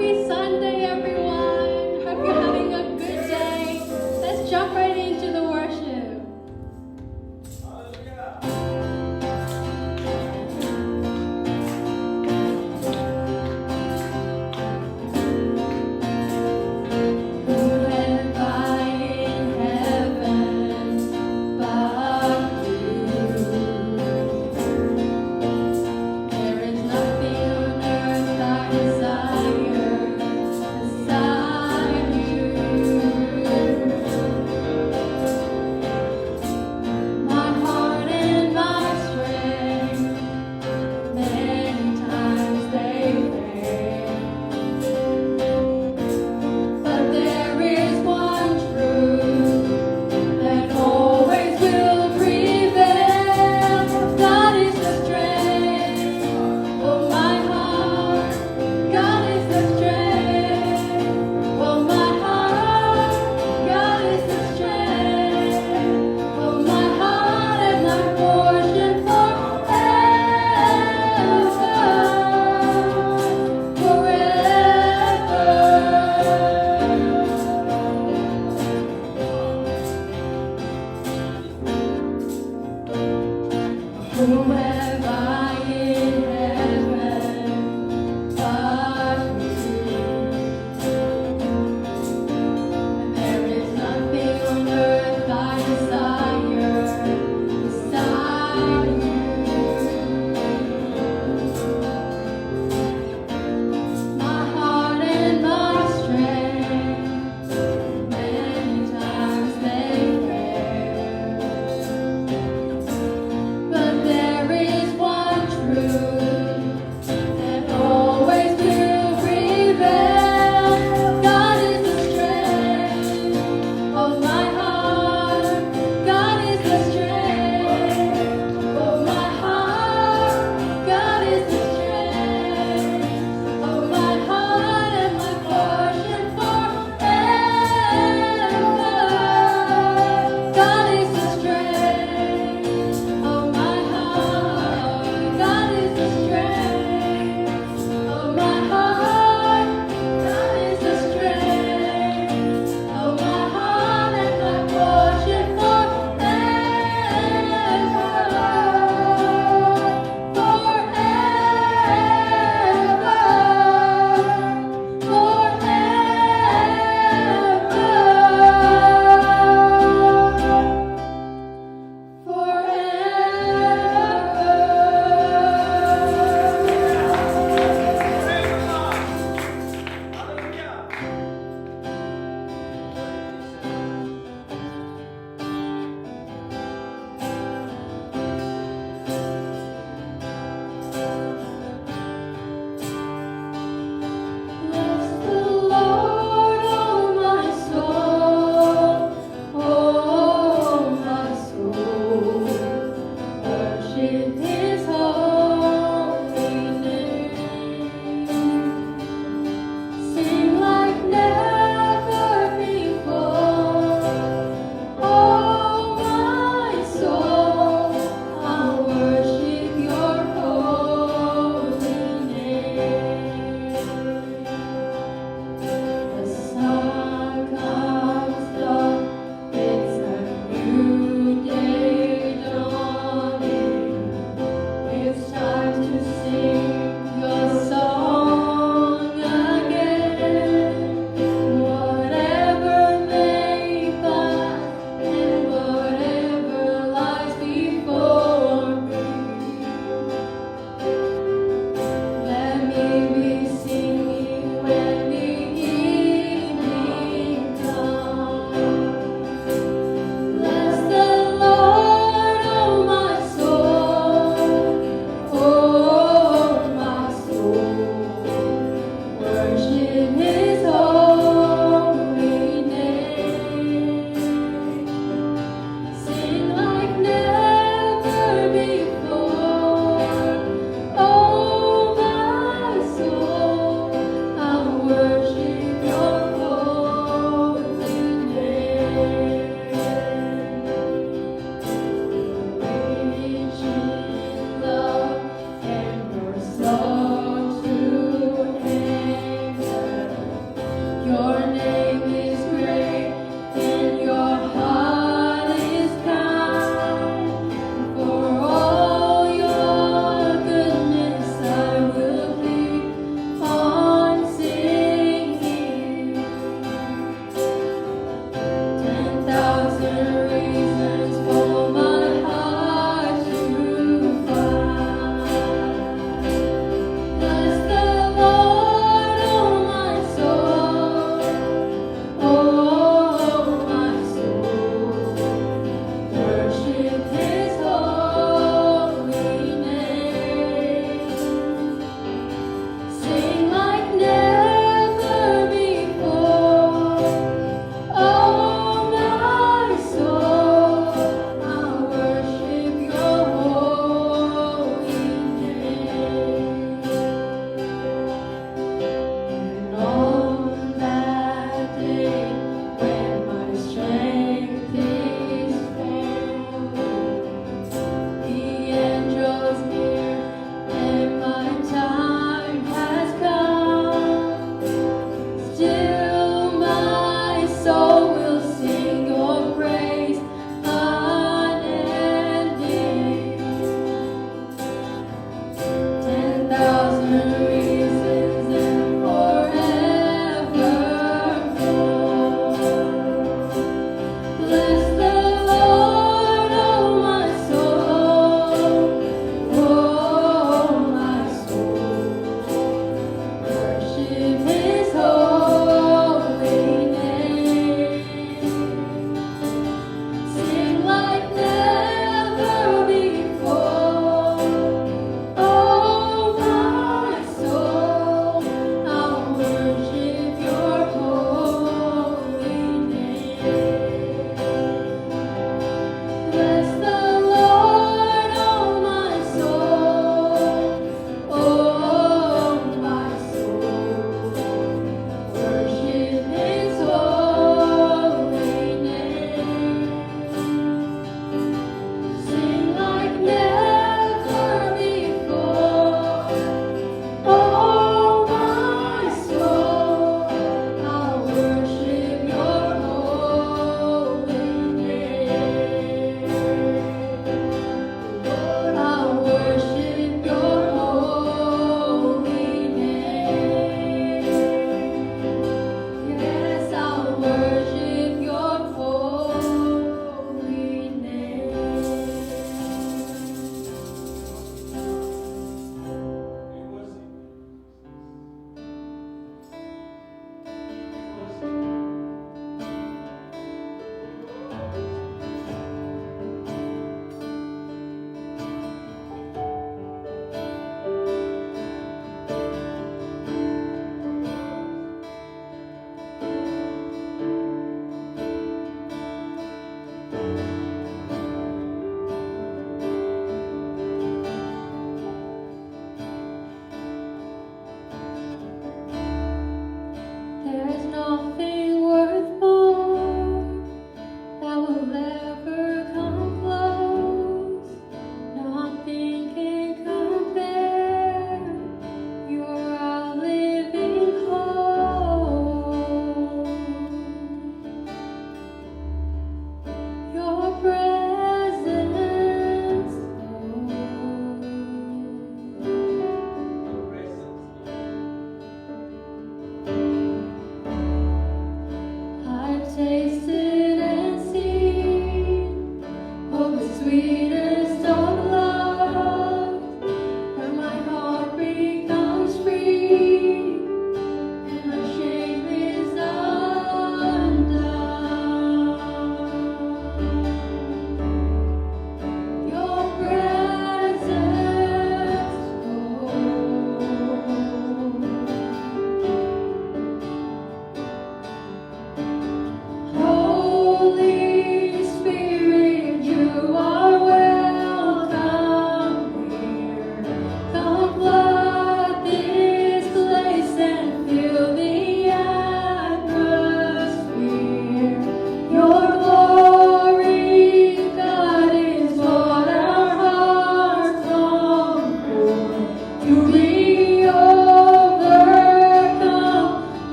Happy Sunday, everyone. Hope you're having a good day. Let's jump right into the worship. Who have I in heaven but you? There is nothing on earth I desire beside you. My heart and my strength, many times they fail, but there is one truth that always will prevail. God is the strength of my heart. God is the strength of my heart. God is the strength of my heart and my portion forever. Who have I in heaven but you? There is nothing on earth I desire beside you. My heart and my strength, many times they fail, but there is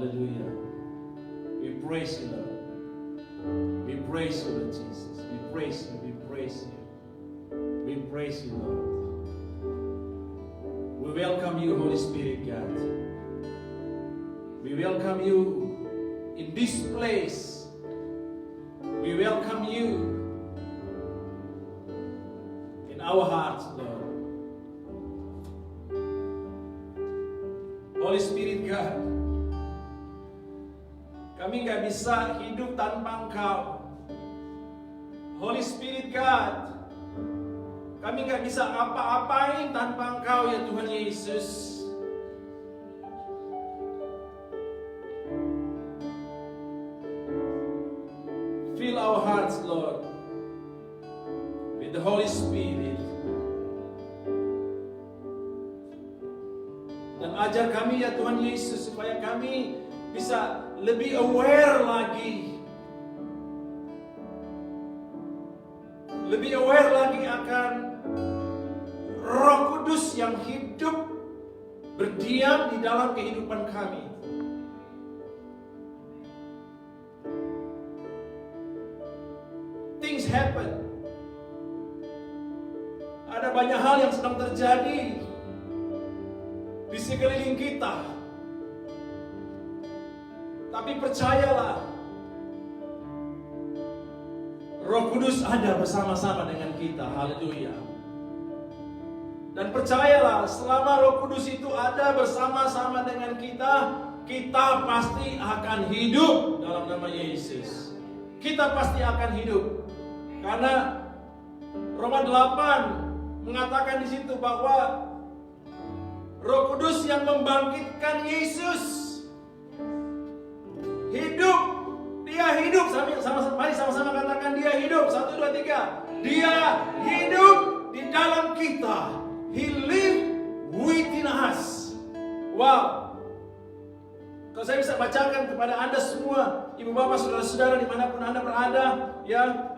Hallelujah. We praise you, Lord. We praise you, Lord Jesus. We praise you. We praise you. We praise you, Lord. We welcome you, Holy Spirit, God. We welcome you in this place. We welcome you in our hearts, Lord. Holy Spirit, God, kami gak bisa hidup tanpa Engkau. Holy Spirit, God, kami gak bisa apa-apain tanpa Engkau, ya Tuhan Yesus. Fill our hearts, Lord, with the Holy Spirit. Dan ajar kami, ya Tuhan Yesus, supaya kami bisa lebih aware lagi. Lebih aware lagi akan Roh Kudus yang hidup berdiam di dalam kehidupan kami. Things happen. Ada banyak hal yang sedang terjadi di sekeliling kita. Tapi percayalah, Roh Kudus ada bersama-sama dengan kita. Haleluya. Dan percayalah, selama Roh Kudus itu ada bersama-sama dengan kita, kita pasti akan hidup dalam nama Yesus. Kita pasti akan hidup. Karena Roma 8 mengatakan di situ bahwa Roh Kudus yang membangkitkan Yesus hidup. Dia hidup. Mari sama-sama katakan dia hidup. 1, 2, 3. Dia hidup di dalam kita. He live within us. Wow. Kalau saya bisa bacakan kepada Anda semua, Ibu Bapak, Saudara-saudara dimanapun Anda berada, ya,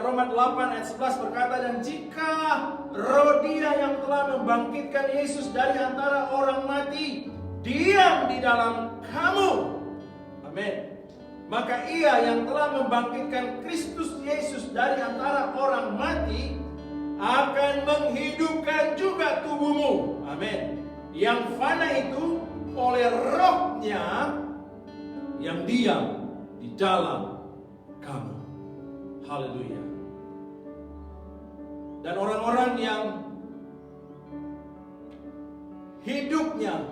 Roma 8 ayat 11 berkata, dan jika Roh Dia yang telah membangkitkan Yesus dari antara orang mati diam di dalam kamu, amin, maka Ia yang telah membangkitkan Kristus Yesus dari antara orang mati akan menghidupkan juga tubuhmu, amin, yang fana itu oleh Roh-Nya yang diam di dalam kamu. Haleluya. Dan orang-orang yang hidupnya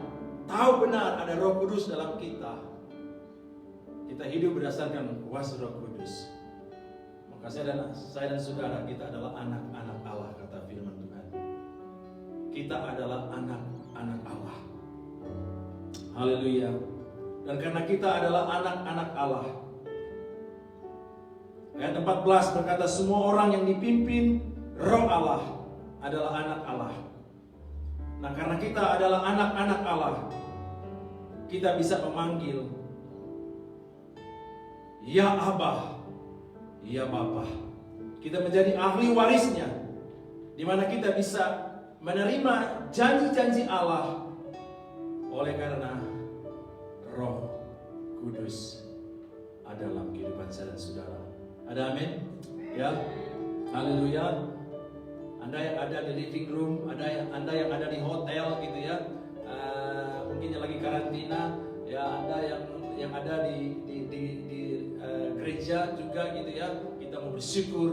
tahu benar ada Roh Kudus dalam kita, kita hidup berdasarkan kuasa Roh Kudus. Maka saya dan saudara, kita adalah anak-anak Allah, kata firman Tuhan. Kita adalah anak-anak Allah. Haleluya. Dan karena kita adalah anak-anak Allah, ayat 14 berkata, semua orang yang dipimpin Roh Allah adalah anak Allah. Nah, karena kita adalah anak-anak Allah, kita bisa memanggil ya Abah, ya Bapa. Kita menjadi ahli warisnya, di mana kita bisa menerima janji-janji Allah oleh karena Roh Kudus ada dalam kehidupan saya dan saudara. Ada amin? Ya. Haleluya. Anda yang ada di living room, Anda yang ada di hotel gitu ya. Mungkin yang lagi karantina, ya, Anda yang ada di gereja juga gitu ya. Kita mau bersyukur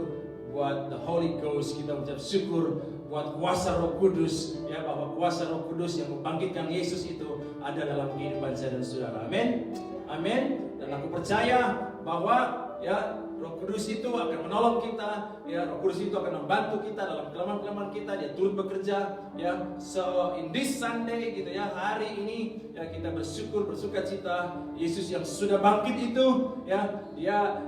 buat the Holy Ghost, kita mengucap syukur buat kuasa Roh Kudus, ya, bahwa kuasa Roh Kudus yang membangkitkan Yesus itu ada dalam kehidupan saya dan saudara. Amin. Amin. Dan aku percaya bahwa, ya, Roh Kudus itu akan menolong kita, ya, Roh Kudus itu akan membantu kita dalam kelemahan-kelemahan kita. Dia turut bekerja, ya. So in this Sunday gitu ya, hari ini ya, kita bersukacita Yesus yang sudah bangkit itu, ya, dia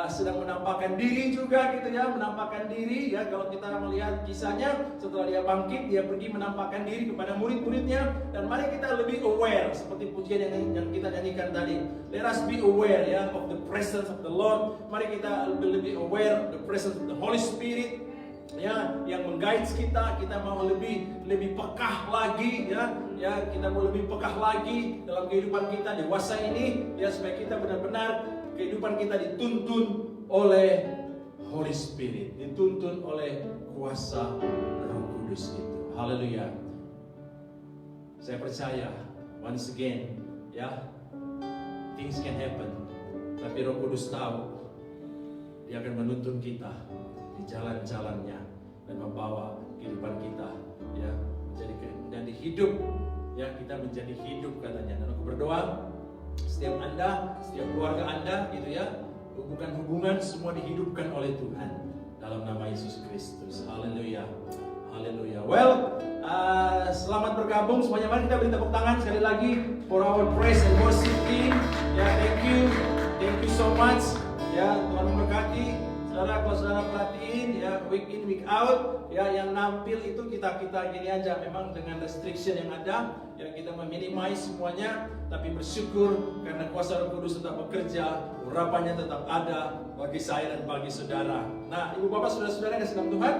sedang menampakkan diri juga gitu ya, menampakkan diri, ya. Kalau kita melihat kisahnya, setelah dia bangkit, dia pergi menampakkan diri kepada murid-muridnya. Dan mari kita lebih aware, seperti pujian yang kita nyanyikan tadi. Let us be aware, ya, of the presence of the Lord. Mari kita lebih aware of the presence of the Holy Spirit. ya, yang mengguide kita mau lebih pekah lagi, ya kita mau lebih pekah lagi dalam kehidupan kita dewasa ini, ya, supaya kita benar-benar kehidupan kita dituntun oleh Holy Spirit, dituntun oleh kuasa Roh Kudus itu. Haleluya. Saya percaya once again, ya, things can happen, tapi Roh Kudus tahu Dia akan menuntun kita di jalan-jalannya dan membawa kehidupan kita, ya, menjadi hidup, ya, kita menjadi hidup katanya. Dan aku berdoa setiap Anda, setiap keluarga Anda, gitu ya, hubungan-hubungan semua dihidupkan oleh Tuhan dalam nama Yesus Kristus. Haleluya, haleluya. Well, selamat bergabung semuanya. Mari kita beri tepuk tangan sekali lagi for our praise and worship team. Ya, thank you so much. Ya, Tuhan memberkati. Saudara, kalau saudara perhatiin, ya, week in week out, ya, yang nampil itu kita gini aja, memang dengan restriction yang ada, ya, kita meminimize semuanya, tapi bersyukur karena kuasa Roh Kudus tetap bekerja, urapannya tetap ada bagi saya dan bagi saudara. Nah, ibu bapak, saudara-saudara yang kasih dalam Tuhan,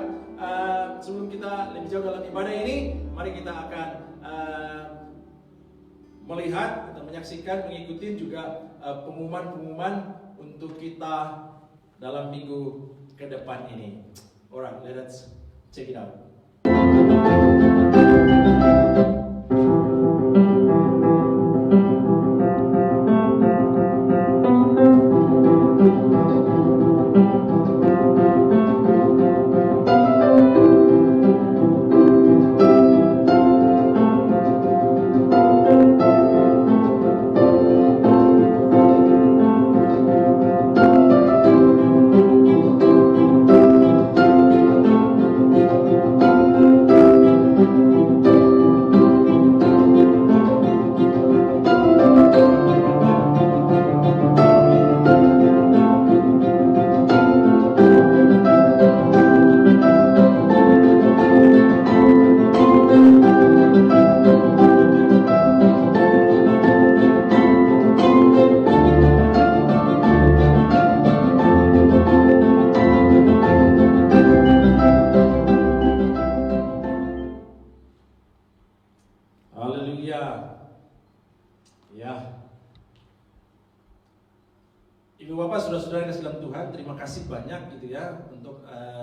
sebelum kita lebih jauh dalam ibadah ini, mari kita akan melihat, kita menyaksikan, mengikuti juga pengumuman-pengumuman untuk kita dalam minggu ke depan ini. Alright, let's check it out.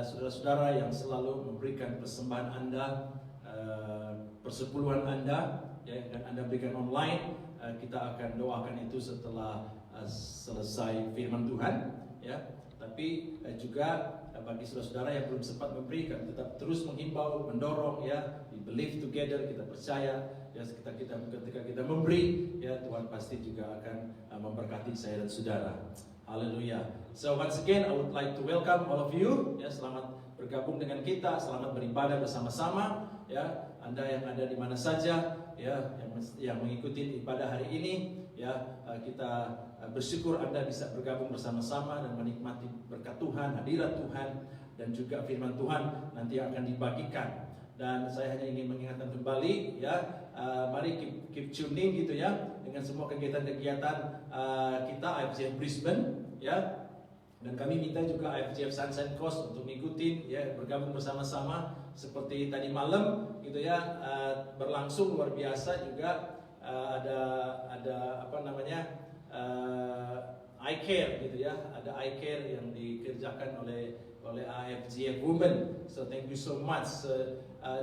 Saudara-saudara yang selalu memberikan persembahan Anda, persepuluhan Anda, ya, dan Anda berikan online. Kita akan doakan itu setelah selesai firman Tuhan, ya. Tapi juga bagi saudara-saudara yang belum sempat memberikan, tetap terus menghimbau, mendorong, ya. We believe together, kita percaya, ya, ketika kita memberi, ya, Tuhan pasti juga akan memberkati saya dan saudara. Haleluya. So once again I would like to welcome all of you, ya, selamat bergabung dengan kita, selamat beribadah bersama-sama, ya. Anda yang ada di mana saja, ya, yang mengikuti ibadah hari ini, ya, kita bersyukur Anda bisa bergabung bersama-sama dan menikmati berkat Tuhan, hadirat Tuhan, dan juga firman Tuhan nanti akan dibagikan. Dan saya hanya ingin mengingatkan kembali, ya, mari keep tuning gitu, ya, dengan semua kegiatan-kegiatan kita IFGF Brisbane, ya. Dan kami minta juga IFGF Sunshine Coast untuk ngikutin, ya, bergabung bersama-sama seperti tadi malam gitu, ya, berlangsung luar biasa juga. Ada apa namanya, iCare gitu, ya, ada iCare yang dikerjakan oleh IFGF Women. So thank you so much.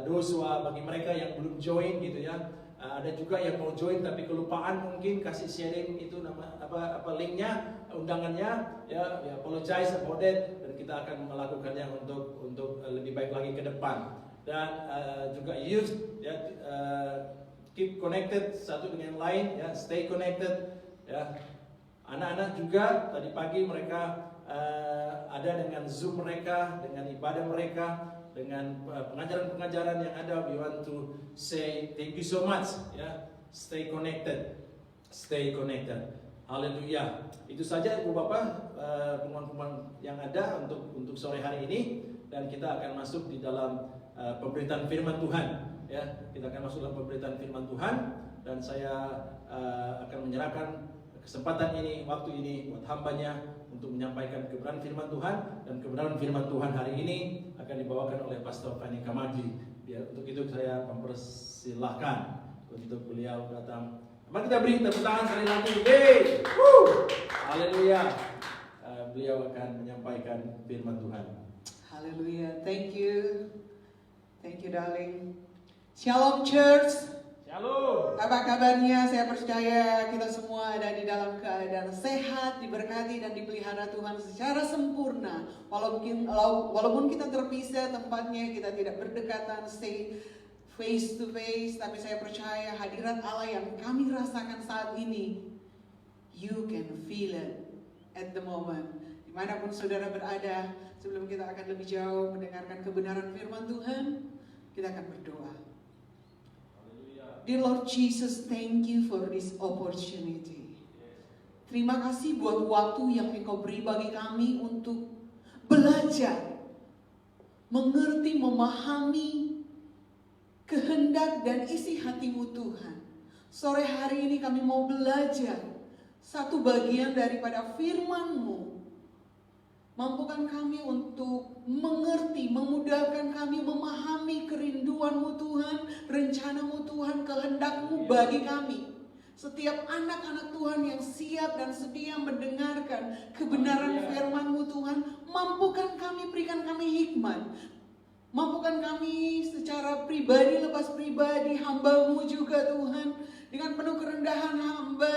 Those who are, bagi mereka yang belum join gitu, ya, ada juga yang mau join tapi kelupaan, mungkin kasih sharing itu nama apa linknya, undangannya, ya, apologize about that, dan kita akan melakukannya untuk lebih baik lagi ke depan. Dan juga youth, ya, keep connected satu dengan yang lain, ya, stay connected, ya. Anak-anak juga tadi pagi mereka ada dengan Zoom mereka, dengan ibadah mereka, dengan pengajaran-pengajaran yang ada. We want to say thank you so much, ya. Stay connected, stay connected. Haleluya. Itu saja Ibu Bapak pengumuman yang ada untuk sore hari ini, dan kita akan masuk di dalam pemberitaan firman Tuhan, ya. Kita akan masuk dalam pemberitaan firman Tuhan, dan saya akan menyerahkan kesempatan ini, waktu ini buat hambanya untuk menyampaikan kebenaran firman Tuhan, dan kebenaran firman Tuhan hari ini akan dibawakan oleh Pastor Fani Kamaji. Untuk itu saya mempersilahkan untuk beliau datang. Mari kita beri tepuk tangan sekali lagi. Haleluya. Beliau akan menyampaikan firman Tuhan. Haleluya. Thank you. Thank you, darling. Shalom Church. Shalom. Apa kabarnya? Saya percaya kita semua ada di dalam keadaan sehat, diberkati dan dipelihara Tuhan secara sempurna. Walaupun kita terpisah tempatnya, kita tidak berdekatan, stay face to face, tapi saya percaya hadirat Allah yang kami rasakan saat ini, you can feel it at the moment. Dimanapun saudara berada, sebelum kita akan lebih jauh mendengarkan kebenaran firman Tuhan, kita akan berdoa. Dear Lord Jesus, thank you for this opportunity. Terima kasih buat waktu yang Engkau beri bagi kami untuk belajar, mengerti, memahami kehendak dan isi hati-Mu Tuhan. Sore hari ini kami mau belajar satu bagian daripada firman-Mu. Mampukan kami untuk mengerti, memudahkan kami memahami kerinduan-Mu Tuhan, rencana-Mu Tuhan, kehendak-Mu bagi kami. Setiap anak-anak Tuhan yang siap dan sedia mendengarkan kebenaran firman-Mu Tuhan, mampukan kami, berikan kami hikmat. Mampukan kami secara pribadi, lepas pribadi, hamba-Mu juga Tuhan. Dengan penuh kerendahan hamba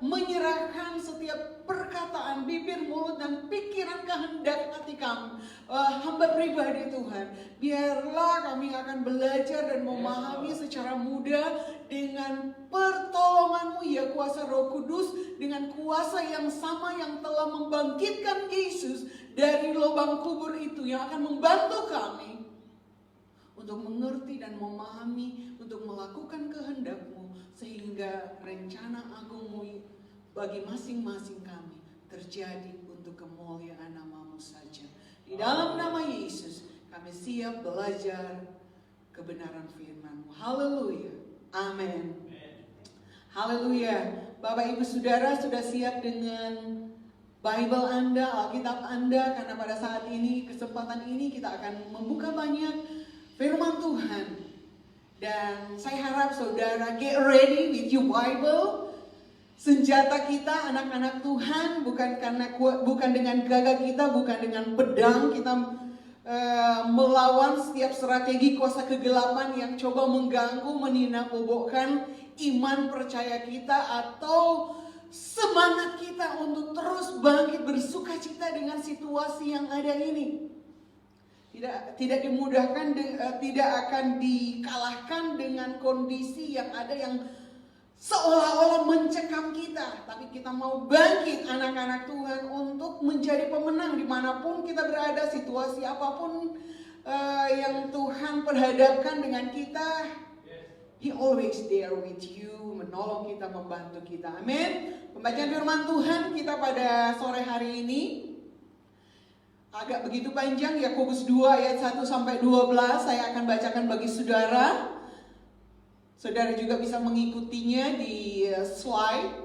menyerahkan setiap perkataan, bibir, mulut, dan pikiran kehendak hati kami. Hamba pribadi Tuhan. Biarlah kami akan belajar dan memahami secara mudah dengan pertolongan-Mu ya kuasa Roh Kudus. Dengan kuasa yang sama yang telah membangkitkan Yesus dari lubang kubur itu, yang akan membantu kami untuk mengerti dan memahami, untuk melakukan kehendak-Mu, sehingga rencana agung-Mu bagi masing-masing kami terjadi untuk kemuliaan nama-Mu saja. Di dalam nama Yesus kami siap belajar kebenaran firman-Mu. Haleluya. Amin. Haleluya. Bapak Ibu Saudara sudah siap dengan Bible Anda, Alkitab Anda, karena pada saat ini, kesempatan ini kita akan membuka banyak firman Tuhan. Dan saya harap saudara get ready with your Bible. Senjata kita anak-anak Tuhan bukan dengan gagah kita, bukan dengan pedang kita melawan setiap strategi kuasa kegelapan yang coba mengganggu, meninabobokan iman percaya kita atau semangat kita untuk terus bangkit bersukacita dengan situasi yang ada ini. Tidak dimudahkan, tidak akan dikalahkan dengan kondisi yang ada yang seolah-olah mencekam kita. Tapi kita mau bangkit anak-anak Tuhan untuk menjadi pemenang dimanapun kita berada, situasi apapun yang Tuhan perhadapkan dengan kita. He always there with you, menolong kita, membantu kita. Amin. Pembacaan firman Tuhan kita pada sore hari ini agak begitu panjang, Yakobus 2 ayat 1 sampai 12 saya akan bacakan bagi saudara. Saudara juga bisa mengikutinya di slide.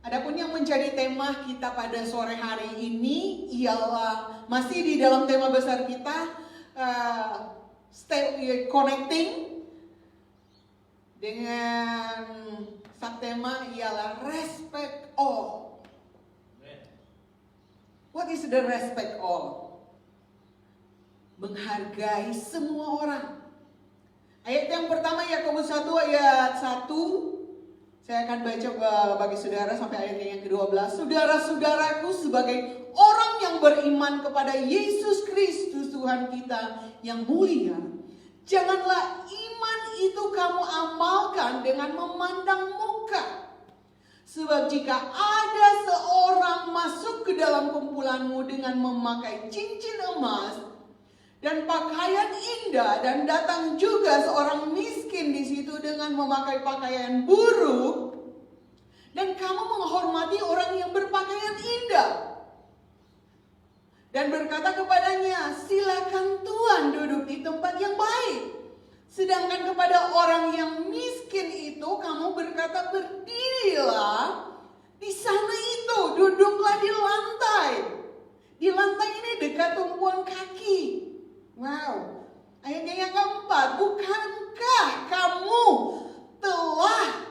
Adapun yang menjadi tema kita pada sore hari ini ialah masih di dalam tema besar kita, connecting, dengan subtema ialah respect all. What is the respect all? Menghargai semua orang. Ayat yang pertama Yakobus 1 ayat 1. Saya akan baca bagi saudara sampai ayat yang ke-12. Saudara-saudaraku, sebagai orang yang beriman kepada Yesus Kristus Tuhan kita yang mulia, janganlah iman itu kamu amalkan dengan memandang muka. Sebab jika ada seorang masuk ke dalam kumpulanmu dengan memakai cincin emas dan pakaian indah, dan datang juga seorang miskin di situ dengan memakai pakaian buruk, dan kamu menghormati orang yang berpakaian indah dan berkata kepadanya, silakan Tuhan duduk di tempat yang baik. Sedangkan kepada orang yang miskin itu kamu berkata, berdirilah Di sana itu duduklah di lantai. Di lantai ini dekat tumpuan kaki. Wow. Ayatnya yang keempat, bukankah kamu telah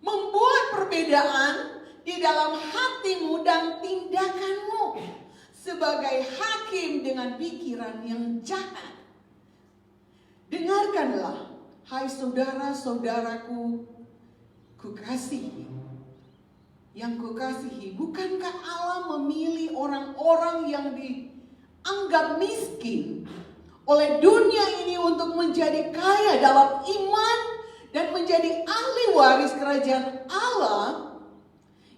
membuat perbedaan di dalam hatimu dan tindakanmu sebagai hakim dengan pikiran yang jahat. Dengarkanlah, hai saudara-saudaraku kukasihi. Yang kukasihi, bukankah Allah memilih orang-orang yang dianggap miskin oleh dunia ini untuk menjadi kaya dalam iman dan menjadi ahli waris kerajaan Allah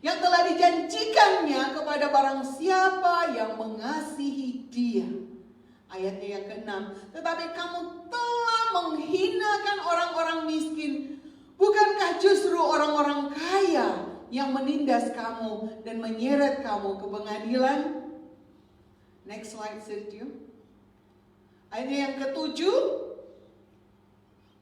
yang telah dijanjikannya kepada barang siapa yang mengasihi Dia. Ayatnya yang ke-6, tetapi kamu telah menghinakan orang-orang miskin. Bukankah justru orang-orang kaya yang menindas kamu dan menyeret kamu ke pengadilan? Next slide, Sergio. Ayat yang ke-7,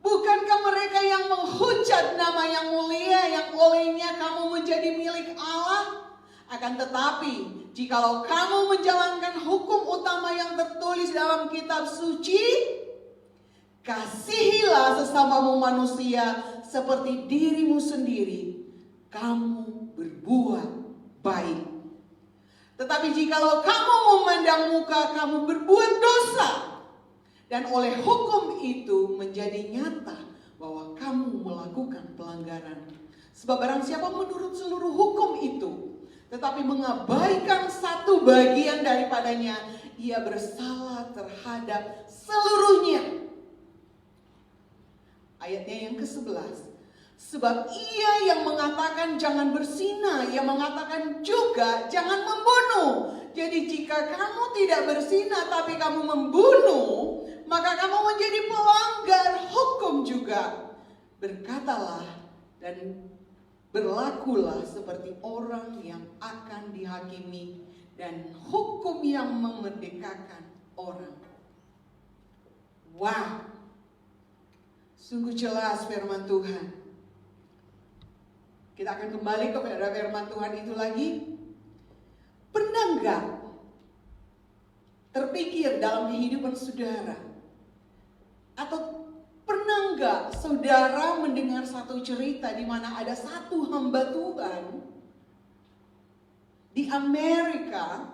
bukankah mereka yang menghujat nama yang mulia yang olehnya kamu menjadi milik Allah? Akan tetapi, jikalau kamu menjalankan hukum utama yang tertulis dalam kitab suci, kasihilah sesamamu manusia seperti dirimu sendiri. Kamu berbuat baik. Tetapi jikalau kamu memandang muka, kamu berbuat dosa. Dan oleh hukum itu menjadi nyata bahwa kamu melakukan pelanggaran. Sebab barang siapa menurut seluruh hukum itu, tetapi mengabaikan satu bagian daripadanya, ia bersalah terhadap seluruhnya. Ayatnya yang ke-11. Sebab ia yang mengatakan jangan berzina, ia mengatakan juga jangan membunuh. Jadi jika kamu tidak berzina tapi kamu membunuh, maka kamu menjadi pelanggar hukum juga. Berkatalah dan berlakulah seperti orang yang akan dihakimi dan hukum yang memerdekakan orang. Wow, sungguh jelas firman Tuhan. Kita akan kembali kepada firman Tuhan itu lagi. Pernah enggak terpikir dalam kehidupan saudara? Atau pernah enggak saudara mendengar satu cerita di mana ada satu hamba Tuhan di Amerika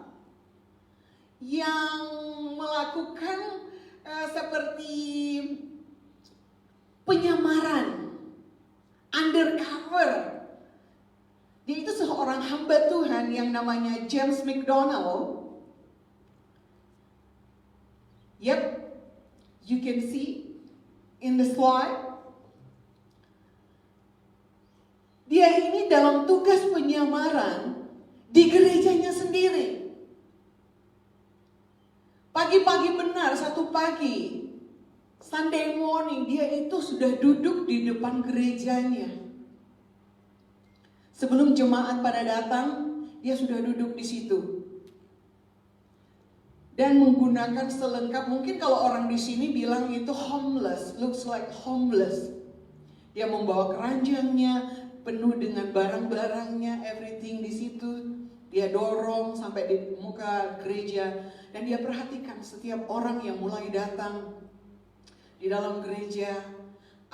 yang melakukan seperti penyamaran, undercover. Dia itu seorang hamba Tuhan yang namanya James McDonald. Yep, you can see in the slide. Dia ini dalam tugas penyamaran di gerejanya sendiri. Pagi-pagi benar, satu pagi, Sunday morning, dia itu sudah duduk di depan gerejanya. Sebelum jemaat pada datang, dia sudah duduk di situ. Dan menggunakan selengkap, mungkin kalau orang di sini bilang itu homeless, looks like homeless. Dia membawa keranjangnya, penuh dengan barang-barangnya, everything di situ. Dia dorong sampai di muka gereja. Dan dia perhatikan setiap orang yang mulai datang di dalam gereja.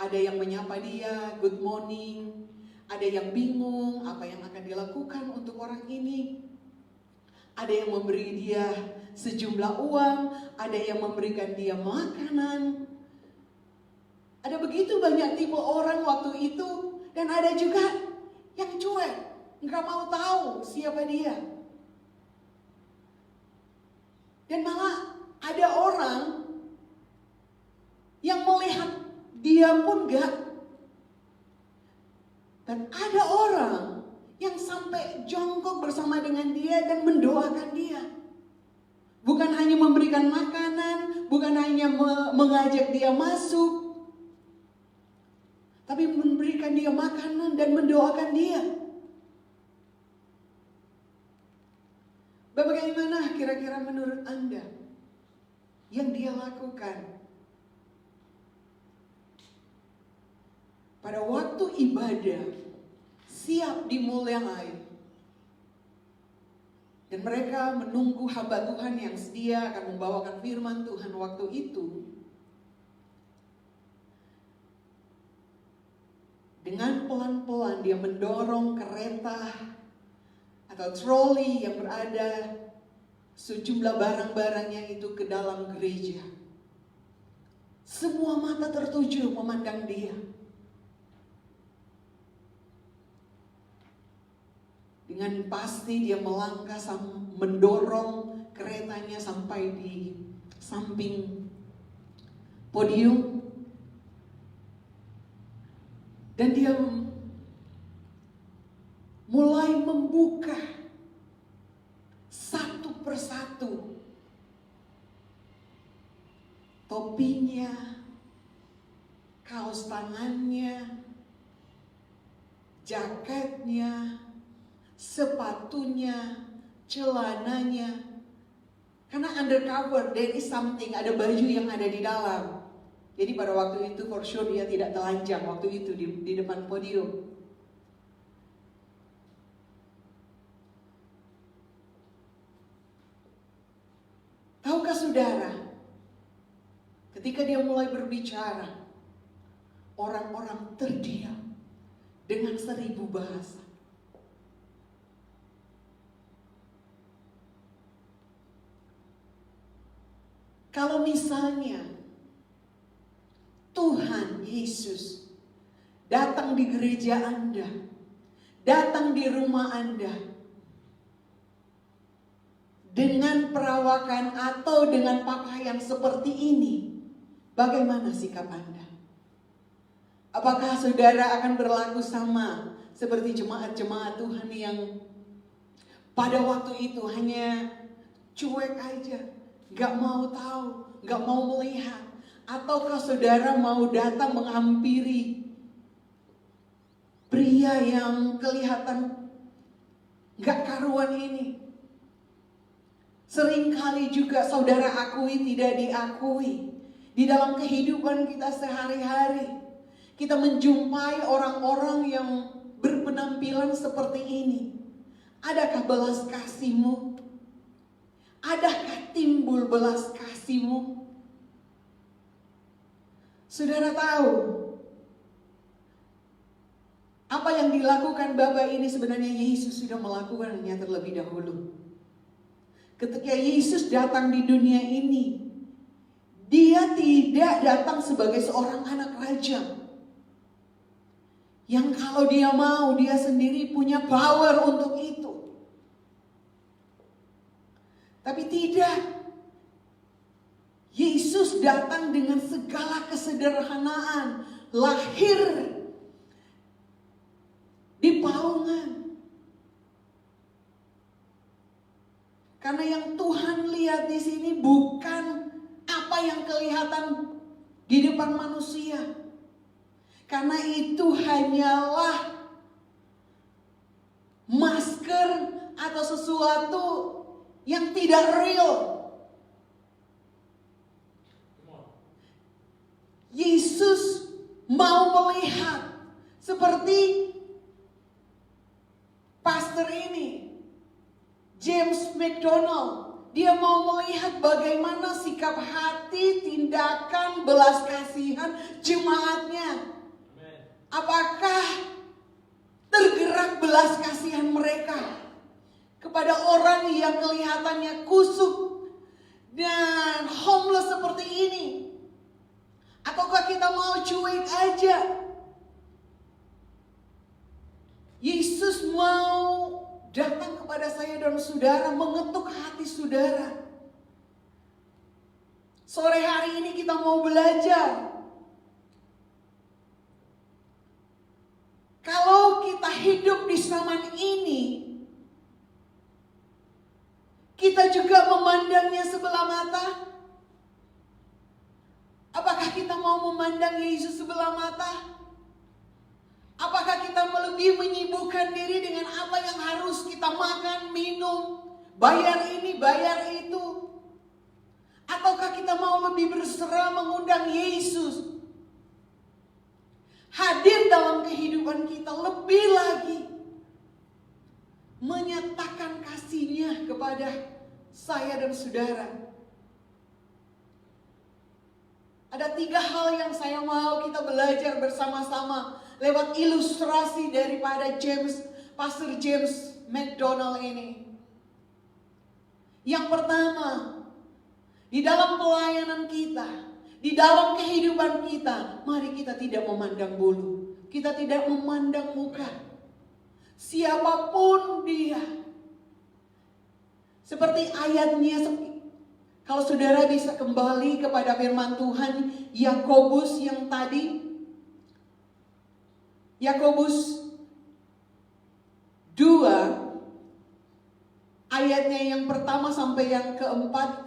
Ada yang menyapa dia, good morning. Ada yang bingung apa yang akan dilakukan untuk orang ini. Ada yang memberi dia sejumlah uang, ada yang memberikan dia makanan. Ada begitu banyak tipe orang waktu itu. Dan ada juga yang cuek, nggak mau tahu siapa dia. Dan malah ada orang yang melihat dia pun nggak. Dan ada orang yang sampai jongkok bersama dengan dia dan mendoakan dia. Bukan hanya memberikan makanan, bukan hanya mengajak dia masuk, tapi memberikan dia makanan dan mendoakan dia. Bagaimana kira-kira menurut Anda yang dia lakukan? Pada waktu ibadah, siap dimulai. Dan mereka menunggu hamba Tuhan yang sedia akan membawakan firman Tuhan waktu itu. Dengan pelan-pelan dia mendorong kereta atau troli yang berada sejumlah barang-barangnya itu ke dalam gereja. Semua mata tertuju memandang dia. Dengan pasti dia melangkah mendorong keretanya sampai di samping podium. Dan dia mulai membuka satu persatu topinya, kaos tangannya, jaketnya, sepatunya, celananya. Karena undercover, there is something, ada baju yang ada di dalam. Jadi pada waktu itu for sure dia tidak telanjang waktu itu di depan podium. Tahukah saudara, ketika dia mulai berbicara, orang-orang terdiam dengan 1000 bahasa. Kalau misalnya Tuhan Yesus datang di gereja Anda, datang di rumah Anda, dengan perawakan atau dengan pakaian seperti ini, bagaimana sikap Anda? Apakah saudara akan berlaku sama seperti jemaat-jemaat Tuhan yang pada waktu itu hanya cuek aja, gak mau tahu, gak mau melihat? Ataukah saudara mau datang menghampiri pria yang kelihatan gak karuan ini? Seringkali juga saudara akui tidak diakui. Di dalam kehidupan kita sehari-hari, kita menjumpai orang-orang yang berpenampilan seperti ini. Adakah belas kasihmu? Adakah timbul belas kasihmu? Saudara tahu apa yang dilakukan Bapa ini sebenarnya Yesus sudah melakukannya terlebih dahulu. Ketika Yesus datang di dunia ini, dia tidak datang sebagai seorang anak raja yang kalau dia mau, dia sendiri punya power untuk itu. Tapi tidak. Yesus datang dengan segala kesederhanaan, lahir di palungan. Karena yang Tuhan lihat di sini bukan apa yang kelihatan di depan manusia. Karena itu hanyalah masker atau sesuatu yang tidak real. Yesus mau melihat seperti pastor ini, James McDonald. Dia mau melihat bagaimana sikap hati, tindakan, belas kasihan jemaatnya. Apakah tergerak belas kasihan mereka kepada orang yang kelihatannya kusuk dan homeless seperti ini? Ataukah kita mau cuek aja? Yesus mau datang kepada saya dan saudara, mengetuk hati saudara. Sore hari ini kita mau belajar. Kalau kita hidup di zaman ini, kita juga memandangnya sebelah mata. Apakah kita mau memandang Yesus sebelah mata? Apakah kita lebih menyibukkan diri dengan apa yang harus kita makan, minum, bayar ini, bayar itu? Ataukah kita mau lebih berserah mengundang Yesus hadir dalam kehidupan kita lebih lagi? menyatakan kasih-Nya kepada saya dan saudara. Ada 3 hal yang saya mau kita belajar bersama-sama lewat ilustrasi daripada Pastor James MacDonald ini. Yang pertama, di dalam pelayanan kita, di dalam kehidupan kita, mari kita tidak memandang bulu. Kita tidak memandang muka. Siapapun dia. Seperti ayatnya, kalau saudara bisa kembali kepada firman Tuhan, Yakobus yang tadi, Yakobus 2, ayatnya yang pertama sampai yang keempat,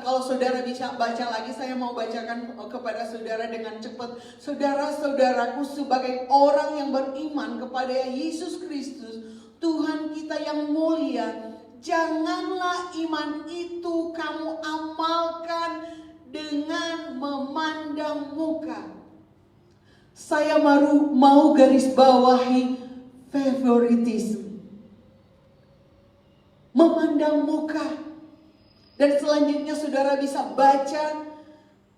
kalau saudara bisa baca lagi, saya mau bacakan kepada saudara dengan cepat. Saudara-saudaraku, sebagai orang yang beriman kepada Yesus Kristus, Tuhan kita yang mulia, janganlah iman itu kamu amalkan dengan memandang muka. Saya mau garis bawahi favoritism. Memandang muka. Dan selanjutnya saudara bisa baca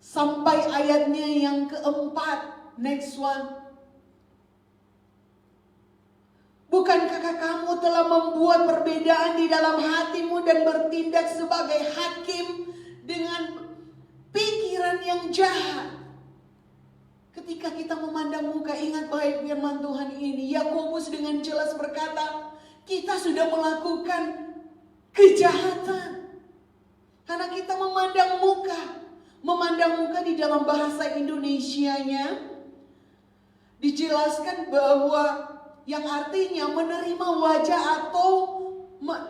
sampai ayatnya yang keempat. Next one. Bukankah kamu telah membuat perbedaan di dalam hatimu dan bertindak sebagai hakim dengan pikiran yang jahat? Ketika kita memandang muka, ingat baik firman Tuhan ini. Yakobus dengan jelas berkata, kita sudah melakukan kejahatan. Karena kita memandang muka. Memandang muka di dalam bahasa Indonesianya dijelaskan bahwa yang artinya menerima wajah atau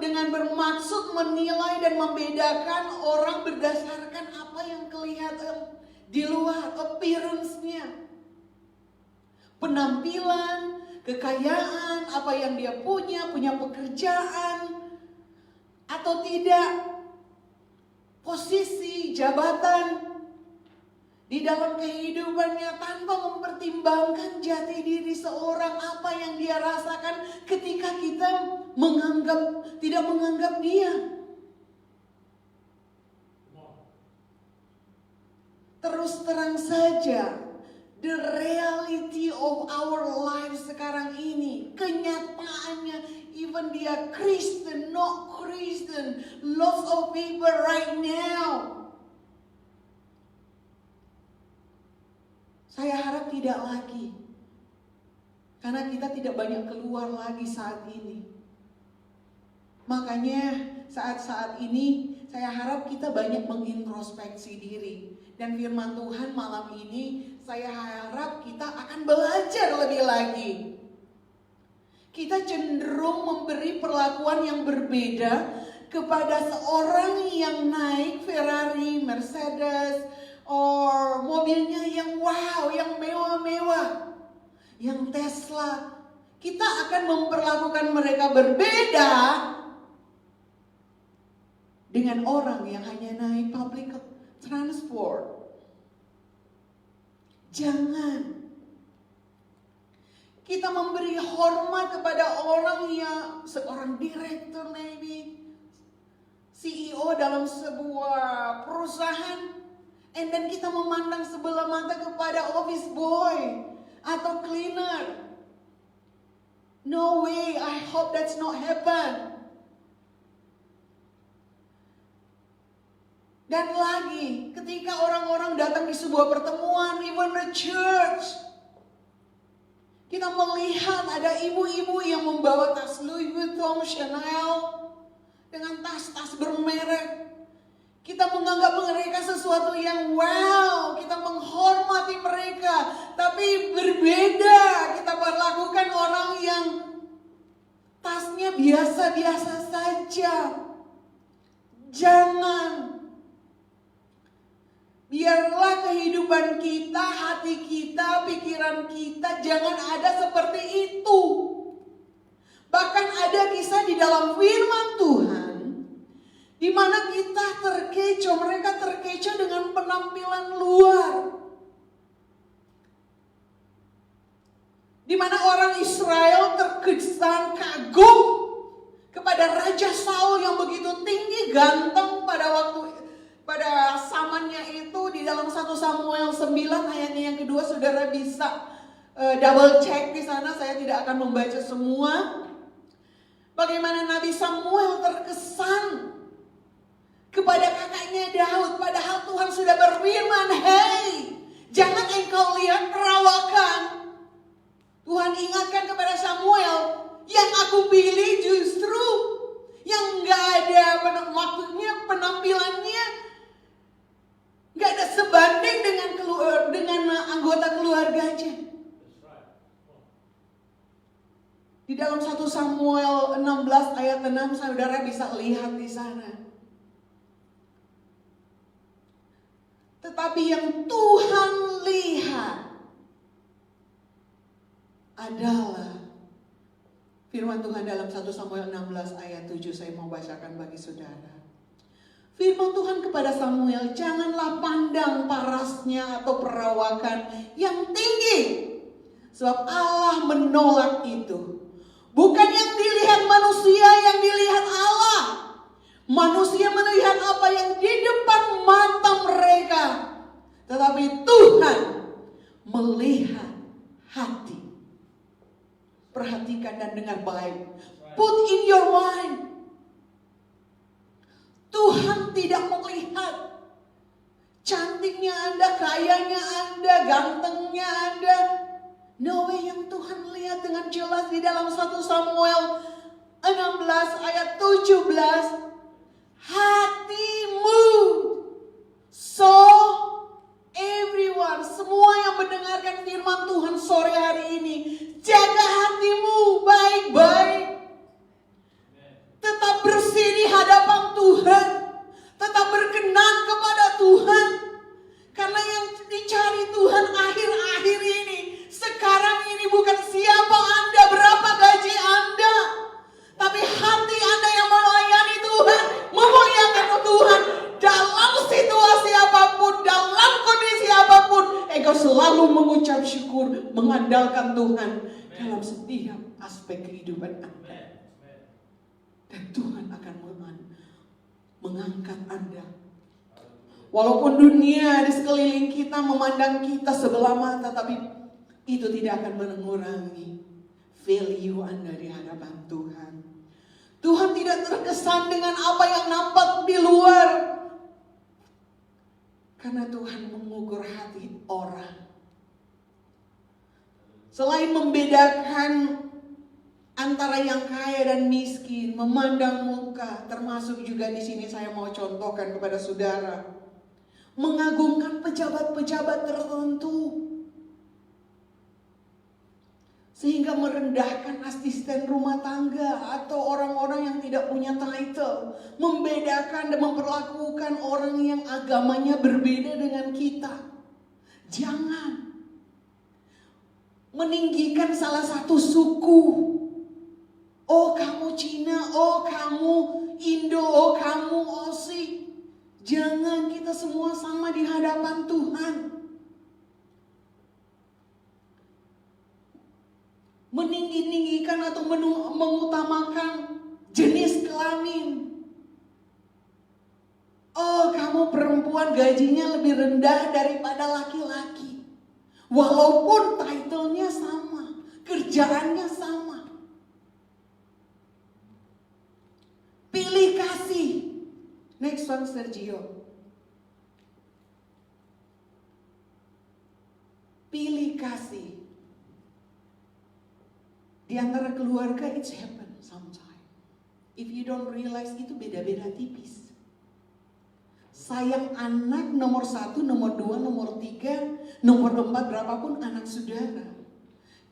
dengan bermaksud menilai dan membedakan orang berdasarkan apa yang kelihatan di luar, appearance-nya. Penampilan, kekayaan, apa yang dia punya pekerjaan, atau tidak, posisi, jabatan di dalam kehidupannya tanpa mempertimbangkan jati diri seorang, apa yang dia rasakan ketika kita tidak menganggap dia. Terus terang saja, the reality of our lives sekarang ini, kenyataannya, even dia Kristen, not Kristen, lots of people right now. Saya harap tidak lagi. Karena kita tidak banyak keluar lagi saat ini. Makanya saat-saat ini saya harap kita banyak mengintrospeksi diri. Dan firman Tuhan malam ini saya harap kita akan belajar lebih lagi. Kita cenderung memberi perlakuan yang berbeda kepada seorang yang naik Ferrari, Mercedes, or mobilnya yang wow, yang mewah-mewah, yang Tesla. Kita akan memperlakukan mereka berbeda dengan orang yang hanya naik public transport. Jangan. Kita memberi hormat kepada orang yang seorang direktur, maybe CEO dalam sebuah perusahaan. And then kita memandang sebelah mata kepada office boy atau cleaner. No way, I hope that's not happen. Dan lagi, ketika orang-orang datang di sebuah pertemuan, even the church, kita melihat ada ibu-ibu yang membawa tas Louis Vuitton, Chanel, dengan tas-tas bermerek. Kita menganggap mereka sesuatu yang wow, kita menghormati mereka. Tapi berbeda, kita perlakukan orang yang tasnya biasa-biasa saja. Jangan. Biarlah kehidupan kita, hati kita, pikiran kita jangan ada seperti itu. Bahkan ada kisah di dalam firman Tuhan di mana kita terkecoh, mereka terkecoh dengan penampilan luar. Di mana orang Israel terkesan kagum kepada Raja Saul yang begitu tinggi, ganteng pada zamannya itu. Di dalam 1 Samuel 9 ayatnya yang kedua, saudara bisa double check di sana. Saya tidak akan membaca semua. Bagaimana Nabi Samuel terkesan kepada kakaknya Daud, padahal Tuhan sudah berfirman, "Hei, jangan engkau lihat perawakan." Tuhan ingatkan kepada Samuel, yang aku pilih justru yang gak ada, maksudnya penampilannya gak ada sebanding dengan anggota keluarganya. Di dalam 1 Samuel 16 ayat 6, saudara bisa lihat di sana. Tetapi yang Tuhan lihat adalah firman Tuhan dalam 1 Samuel 16 ayat 7. Saya mau bacakan bagi saudara. Firman Tuhan kepada Samuel, "Janganlah pandang parasnya atau perawakan yang tinggi, sebab Allah menolak itu. Bukan yang dilihat manusia, yang dilihat Allah. Manusia melihat apa yang di depan mata mereka, tetapi Tuhan melihat hati." Perhatikan dan dengar baik. Put in your mind. Tuhan tidak melihat cantiknya Anda, kayanya Anda, gantengnya Anda. No way, yang Tuhan lihat dengan jelas di dalam 1 Samuel 16 ayat 17. Hatimu. So everyone, semua yang mendengarkan firman Tuhan sore hari ini, jaga hatimu baik-baik. Tetap bersih di hadapan Tuhan. Tetap berkenan kepada Tuhan. Karena yang dicari Tuhan akhir-akhir ini, sekarang ini bukan siapa Anda, berapa gaji Anda, tapi hati Anda yang melayani Tuhan, memuliakan Tuhan. Dalam situasi apapun, dalam kondisi apapun, engkau selalu mengucap syukur, mengandalkan Tuhan dalam setiap aspek kehidupan Anda. Dan Tuhan akan mengangkat Anda. Walaupun dunia di sekeliling kita memandang kita sebelah mata, tapi itu tidak akan mengurangi value Anda di hadapan Tuhan. Tuhan tidak terkesan dengan apa yang nampak di luar. Karena Tuhan mengukur hati orang. Selain membedakan antara yang kaya dan miskin, memandang muka, termasuk juga di sini saya mau contohkan kepada saudara, mengagungkan pejabat-pejabat tertentu, sehingga merendahkan asisten rumah tangga atau orang-orang yang tidak punya title, membedakan dan memperlakukan orang yang agamanya berbeda dengan kita. Jangan meninggikan salah satu suku. Oh kamu Cina, oh kamu Indo, oh kamu Aussie. Jangan, kita semua sama di hadapan Tuhan. Meninggi-ninggikan atau mengutamakan jenis kelamin. Oh kamu perempuan gajinya lebih rendah daripada laki-laki. Walaupun title-nya sama, kerjaannya sama. Pilih kasih. Next one, Sergio. Pilih kasih. Di antara keluarga it's happen sometimes. If you don't realize, itu beda-beda tipis. Sayang anak nomor 1, nomor 2, nomor 3, nomor 4, berapapun anak saudara.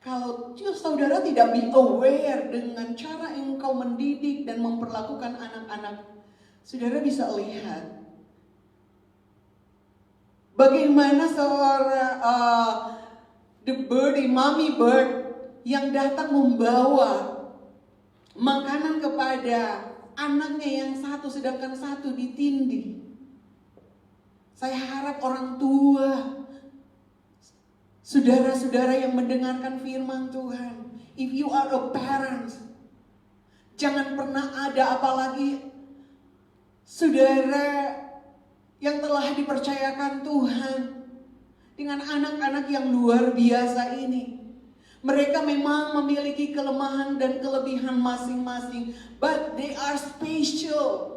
Kalau saudara tidak be aware dengan cara engkau mendidik dan memperlakukan anak-anak, saudara bisa lihat bagaimana seorang mommy bird yang datang membawa makanan kepada anaknya yang satu, sedangkan satu ditindih. Saya harap orang tua, saudara-saudara yang mendengarkan firman Tuhan, if you are a parent, Jangan pernah ada, apalagi saudara yang telah dipercayakan Tuhan dengan anak-anak yang luar biasa ini. Mereka memang memiliki kelemahan dan kelebihan masing-masing, but they are special.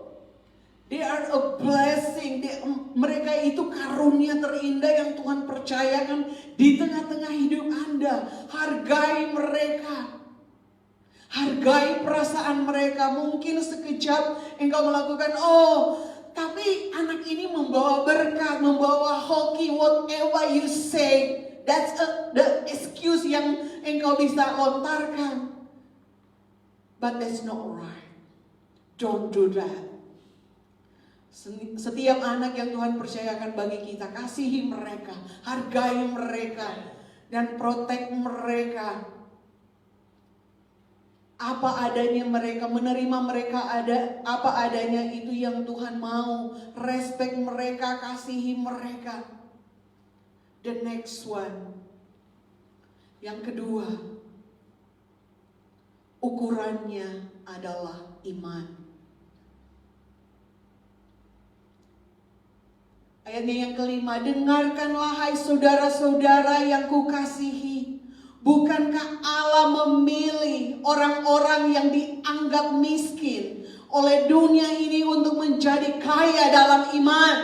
They are a blessing. Mereka itu karunia terindah yang Tuhan percayakan di tengah-tengah hidup Anda. Hargai mereka. Hargai perasaan mereka. Mungkin sekejap engkau melakukan, tapi anak ini membawa berkat, membawa hoki, whatever you say. That's the excuse yang engkau bisa lontarkan. But that's not right. Don't do that. Setiap anak yang Tuhan percayakan bagi kita, kasihi mereka, hargai mereka, dan protect mereka. Apa adanya mereka, menerima mereka apa adanya, itu yang Tuhan mau. Respect mereka, kasihi mereka. The next one, yang kedua, ukurannya adalah iman. Ayatnya yang kelima, dengarkanlah hai saudara-saudara yang kukasihi. Bukankah Allah memilih orang-orang yang dianggap miskin oleh dunia ini untuk menjadi kaya dalam iman?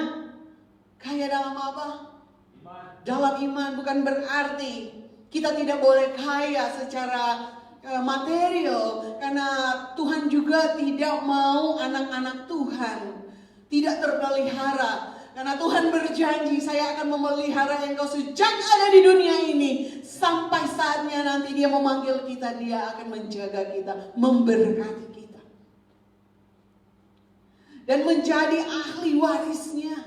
Kaya dalam apa? Iman. Dalam iman. Bukan berarti kita tidak boleh kaya secara material, karena Tuhan juga tidak mau anak-anak Tuhan tidak terpelihara. Karena Tuhan berjanji, saya akan memelihara engkau sejak ada di dunia ini. Sampai saatnya nanti dia memanggil kita, dia akan menjaga kita, memberkati kita. Dan menjadi ahli warisnya.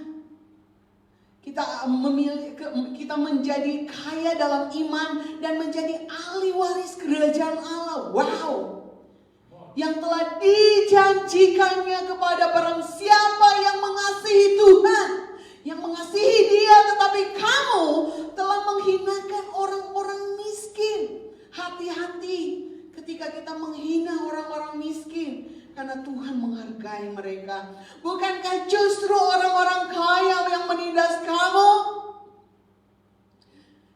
Kita menjadi kaya dalam iman dan menjadi ahli waris kerajaan Allah. Wow! Yang telah dijanjikannya kepada barang siapa yang mengasihi Tuhan, yang mengasihi Dia. Tetapi kamu telah menghinakan orang-orang miskin. Hati-hati ketika kita menghina orang-orang miskin, karena Tuhan menghargai mereka. Bukankah justru orang-orang kaya yang menindas kamu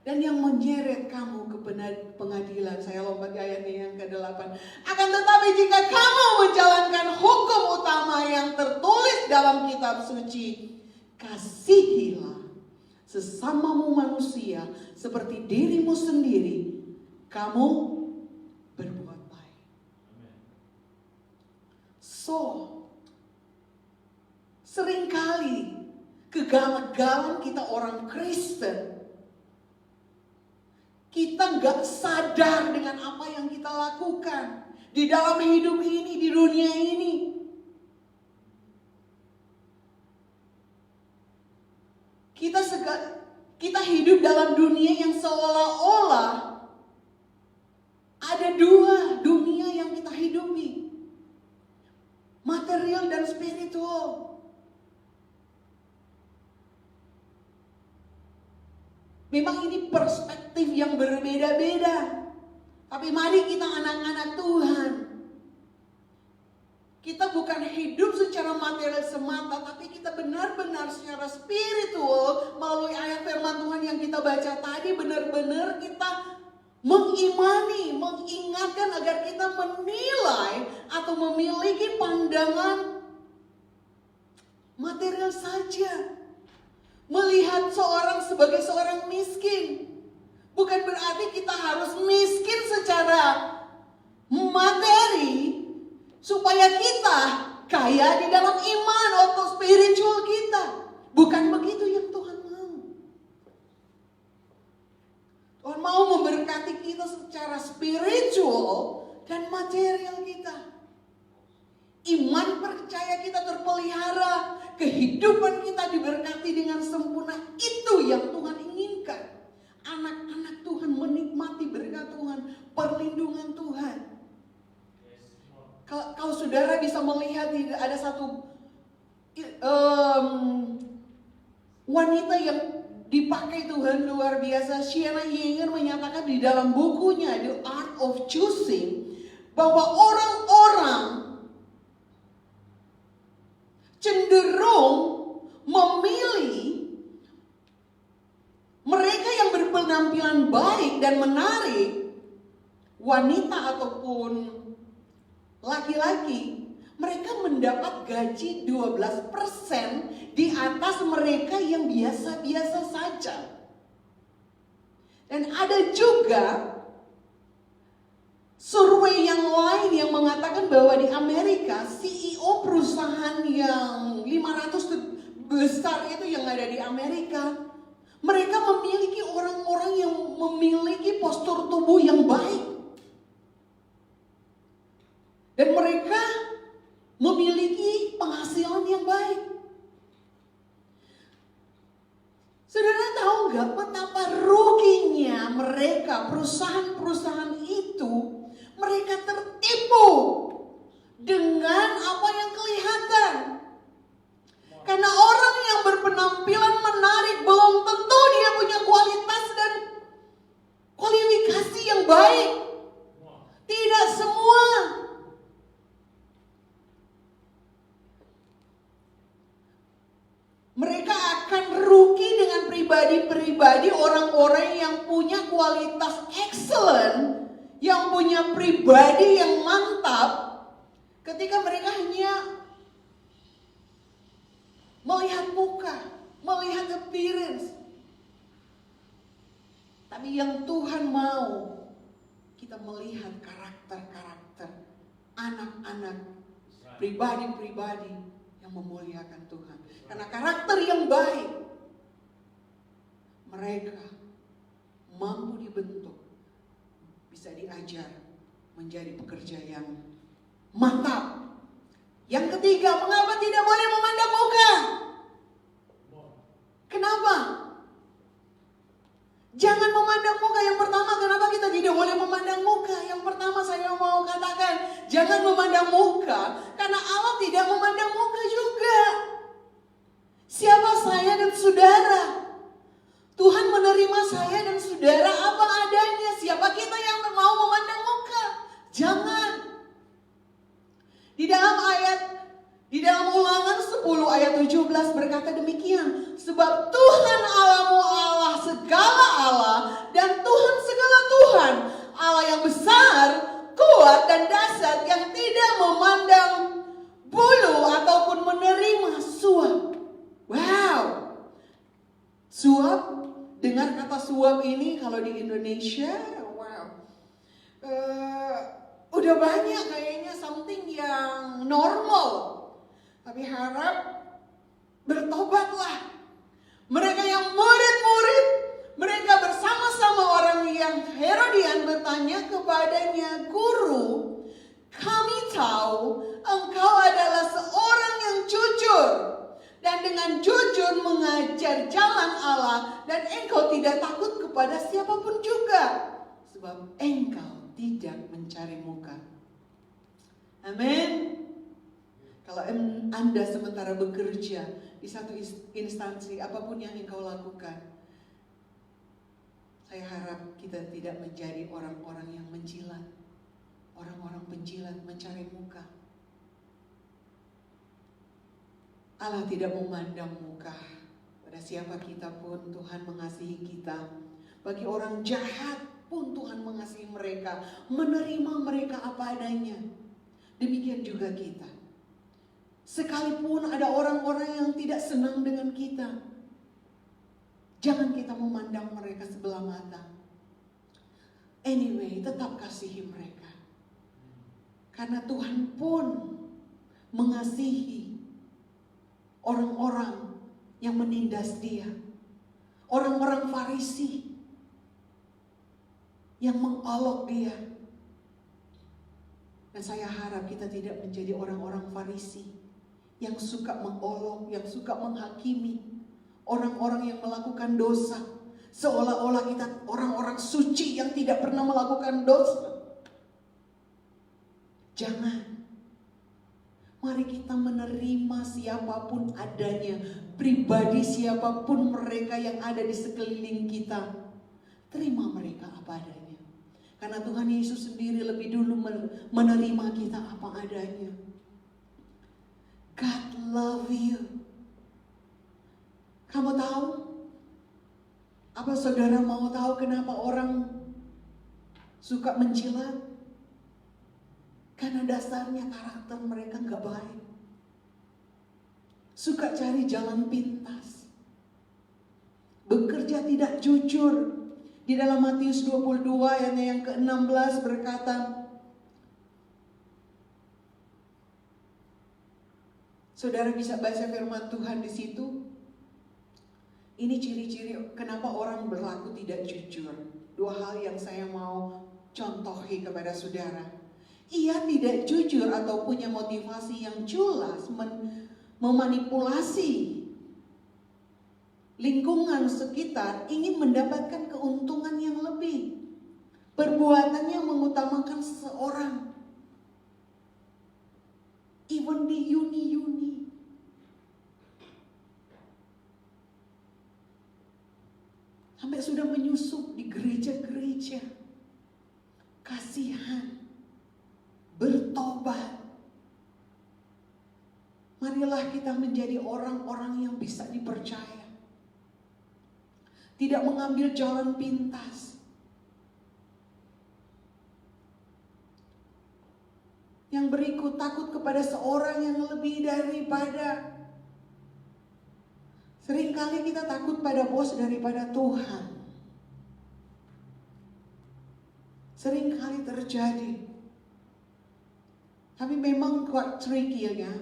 dan yang menyeret kamu ke pengadilan? Saya lompat ke ayatnya yang ke-8. Akan tetapi jika kamu menjalankan hukum utama yang tertulis dalam kitab suci, kasihilah sesamamu manusia seperti dirimu sendiri, kamu berbuat baik. So, seringkali kegagalan kita orang Kristen, kita gak sadar dengan apa yang kita lakukan di dalam hidup ini, di dunia ini. Kita hidup dalam dunia yang seolah-olah ada dua dunia yang kita hidupi. Material dan spiritual. Memang ini perspektif yang berbeda-beda. Tapi mari kita anak-anak Tuhan. Kita bukan hidup secara material semata, tapi kita benar-benar secara spiritual melalui ayat firman Tuhan yang kita baca tadi, benar-benar kita mengimani, mengingatkan agar kita menilai atau memiliki pandangan material saja. Melihat seorang sebagai seorang miskin. Bukan berarti kita harus miskin secara materi supaya kita kaya di dalam iman atau spiritual kita. Bukan begitu yang Tuhan mau. Tuhan mau memberkati kita secara spiritual dan material kita. Iman percaya kita terpelihara, kehidupan kita diberkati dengan sempurna. Itu yang Tuhan inginkan. Anak-anak Tuhan menikmati berkat Tuhan, perlindungan Tuhan. Kalau saudara bisa melihat, ada satu wanita yang dipakai Tuhan luar biasa. Sienna Yeager menyatakan di dalam bukunya The Art of Choosing, bahwa orang-orang cenderung memilih mereka yang berpenampilan baik dan menarik, wanita ataupun laki-laki, mereka mendapat gaji 12% di atas mereka yang biasa-biasa saja. Dan ada juga survei yang lain yang mengatakan bahwa di Amerika CEO perusahaan yang 500 besar itu yang ada di Amerika, mereka memiliki orang-orang yang memiliki postur tubuh yang baik. Dan mereka memiliki penghasilan yang baik. Saudara tahu nggak betapa ruginya mereka, perusahaan-perusahaan itu, mereka tertipu dengan apa yang kelihatan. Karena orang yang berpenampilan menarik belum tentu dia punya kualitas dan kualifikasi yang baik. Tidak semua. Mereka akan rugi dengan pribadi-pribadi orang-orang yang punya kualitas excellent, yang punya pribadi yang mantap, ketika mereka hanya melihat muka, melihat appearance. Tapi yang Tuhan mau, kita melihat karakter-karakter anak-anak, pribadi-pribadi yang memuliakan Tuhan. Karena karakter yang baik, mereka mampu dibentuk, bisa diajar menjadi pekerja yang mantap. Yang ketiga, mengapa tidak boleh memandang muka? Kenapa? Jangan memandang muka. Yang pertama, kenapa kita tidak boleh memandang muka? Yang pertama saya mau katakan, jangan memandang muka, karena Allah tidak memandang muka juga. Siapa saya dan saudara? Tuhan menerima saya dan saudara apa adanya. Siapa kita yang mau memandang muka? Jangan. Di dalam Ulangan 10 ayat 17 berkata demikian. Sebab Tuhan Allahmu Allah segala Allah dan Tuhan segala Tuhan. Allah yang besar, kuat dan dahsyat, yang tidak memandang bulu ataupun menerima suap. Wow. Suap, dengar kata suap ini kalau di Indonesia, wow. Udah banyak kayaknya something yang normal. Tapi harap bertobatlah. Mereka yang murid-murid, mereka bersama-sama orang yang Herodian bertanya kepadanya, Guru, kami tahu engkau adalah seorang yang jujur dan dengan jujur mengajar jalan Allah, dan engkau tidak takut kepada siapapun juga, sebab engkau tidak mencari muka. Amin. Kalau Anda sementara bekerja di satu instansi, apapun yang engkau lakukan, saya harap kita tidak menjadi orang-orang yang menjilat, orang-orang penjilat mencari muka. Allah tidak memandang muka. Pada siapa kita pun Tuhan mengasihi kita. Bagi orang jahat pun Tuhan mengasihi mereka, menerima mereka apa adanya. Demikian juga kita. Sekalipun ada orang-orang yang tidak senang dengan kita, jangan kita memandang mereka sebelah mata. Anyway, tetap kasihi mereka. Karena Tuhan pun mengasihi orang-orang yang menindas dia. Orang-orang Farisi yang mengolok dia. Dan saya harap kita tidak menjadi orang-orang Farisi yang suka mengolok, yang suka menghakimi orang-orang yang melakukan dosa, seolah-olah kita orang-orang suci yang tidak pernah melakukan dosa. Jangan. Mari kita menerima siapapun adanya, pribadi siapapun mereka yang ada di sekeliling kita. Terima mereka apa adanya. Karena Tuhan Yesus sendiri lebih dulu menerima kita apa adanya. God love you. Kamu tahu? Apa saudara mau tahu kenapa orang suka menjilat? Karena dasarnya karakter mereka gak baik. Suka cari jalan pintas. Bekerja tidak jujur. Di dalam Matius 22 ayatnya yang ke-16 berkata, saudara bisa baca firman Tuhan di situ. Ini ciri-ciri kenapa orang berlaku tidak jujur. Dua hal yang saya mau contohi kepada saudara. Ia tidak jujur atau punya motivasi yang jelas memanipulasi lingkungan sekitar, ingin mendapatkan keuntungan yang lebih. Perbuatannya mengutamakan seseorang. Even di uni-uni. Sampai sudah menyusup di gereja-gereja. Kasihan. Bertobat. Marilah kita menjadi orang-orang yang bisa dipercaya. Tidak mengambil jalan pintas. Yang berikut, takut kepada seorang yang lebih daripada. Seringkali kita takut pada bos daripada Tuhan. Seringkali terjadi. Tapi memang quite tricky ya.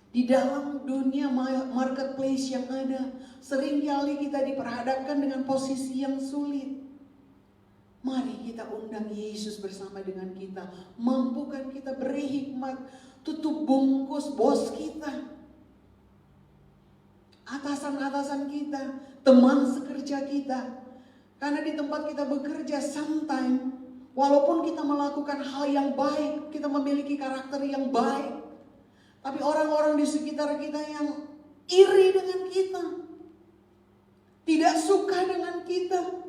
Di dalam dunia marketplace yang ada, seringkali kita diperhadapkan dengan posisi yang sulit. Mari kita undang Yesus bersama dengan kita. Mampukan kita beri hikmat, tutup bungkus bos kita, atasan-atasan kita, teman sekerja kita. Karena di tempat kita bekerja, sometimes walaupun kita melakukan hal yang baik, kita memiliki karakter yang baik, tapi orang-orang di sekitar kita yang iri dengan kita, tidak suka dengan kita.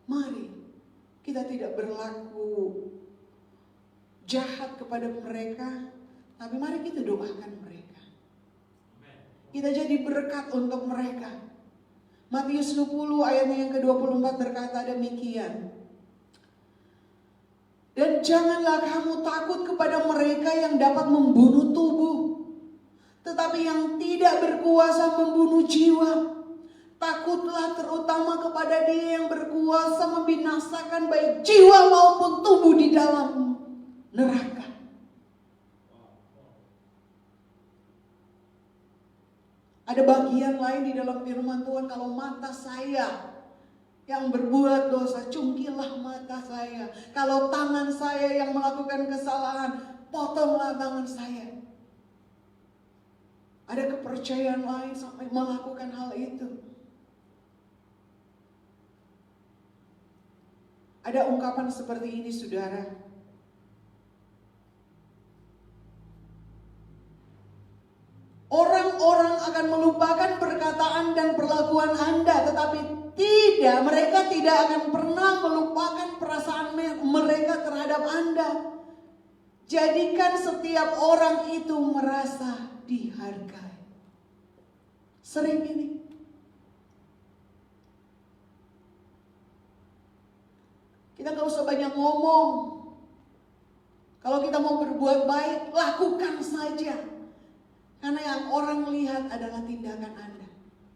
Mari kita tidak berlaku jahat kepada mereka, tapi mari kita doakan mereka. Kita jadi berkat untuk mereka. Matius 10 ayatnya yang ke-24 berkata demikian. Dan janganlah kamu takut kepada mereka yang dapat membunuh tubuh, tetapi yang tidak berkuasa membunuh jiwa. Takutlah terutama kepada Dia yang berkuasa membinasakan baik jiwa maupun tubuh di dalam neraka. Ada bagian lain di dalam firman Tuhan, kalau mata saya yang berbuat dosa, cungkilah mata saya. Kalau tangan saya yang melakukan kesalahan, potonglah tangan saya. Ada kepercayaan lain sampai melakukan hal itu. Ada ungkapan seperti ini, saudara. Orang-orang akan melupakan perkataan dan perlakuan Anda, tetapi mereka tidak akan pernah melupakan perasaan mereka terhadap Anda. Jadikan setiap orang itu merasa dihargai. Sering ini. Kita gak usah banyak ngomong. Kalau kita mau berbuat baik, lakukan saja. Karena yang orang lihat adalah tindakan Anda,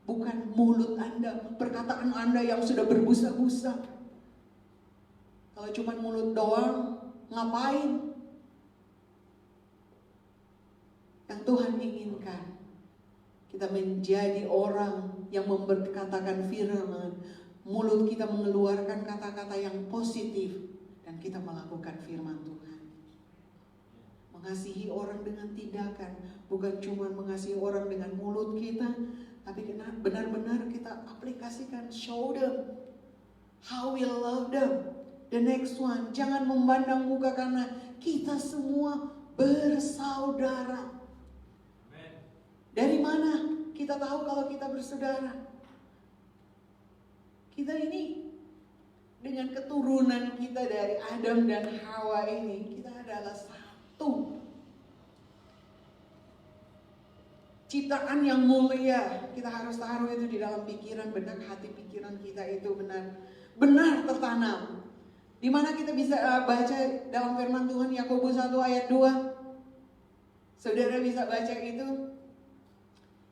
bukan mulut Anda, perkataan Anda yang sudah berbusa-busa. Kalau cuma mulut doang, ngapain? Yang Tuhan inginkan, kita menjadi orang yang memberkatakan firman. Mulut kita mengeluarkan kata-kata yang positif, dan kita melakukan firman Tuhan. Mengasihi orang dengan tindakan, bukan cuma mengasihi orang dengan mulut kita, tapi benar-benar kita aplikasikan. Show them how we love them. The next one, jangan memandang muka, karena kita semua bersaudara. Dari mana kita tahu kalau kita bersaudara? Kita ini dengan keturunan kita dari Adam dan Hawa ini, kita adalah satu. Ciptaan yang mulia, kita harus taruh itu di dalam pikiran, benak hati pikiran kita itu benar tertanam. Di mana kita bisa baca dalam firman Tuhan Yakobus 1 ayat 2. Saudara bisa baca itu.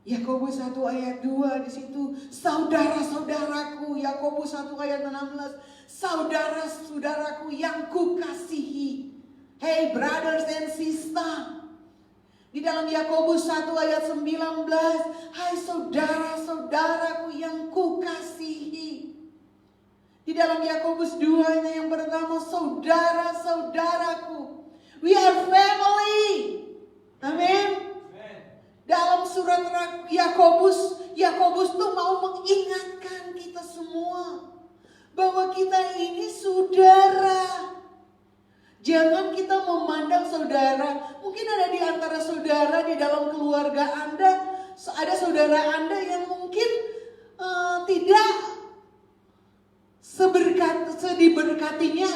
Yakobus 1 ayat 2 di situ, saudara-saudaraku, Yakobus 1 ayat 16, saudara-saudaraku yang kukasihi. Hey brothers and sisters. Di dalam Yakobus 1 ayat 19, hai saudara-saudaraku yang kukasihi. Di dalam Yakobus 2 yang pertama, saudara-saudaraku. We are family. Amin. Dalam surat Yakobus tuh mau mengingatkan kita semua bahwa kita ini saudara. Jangan kita memandang saudara. Mungkin ada di antara saudara di dalam keluarga Anda, ada saudara Anda yang mungkin tidak diberkatinya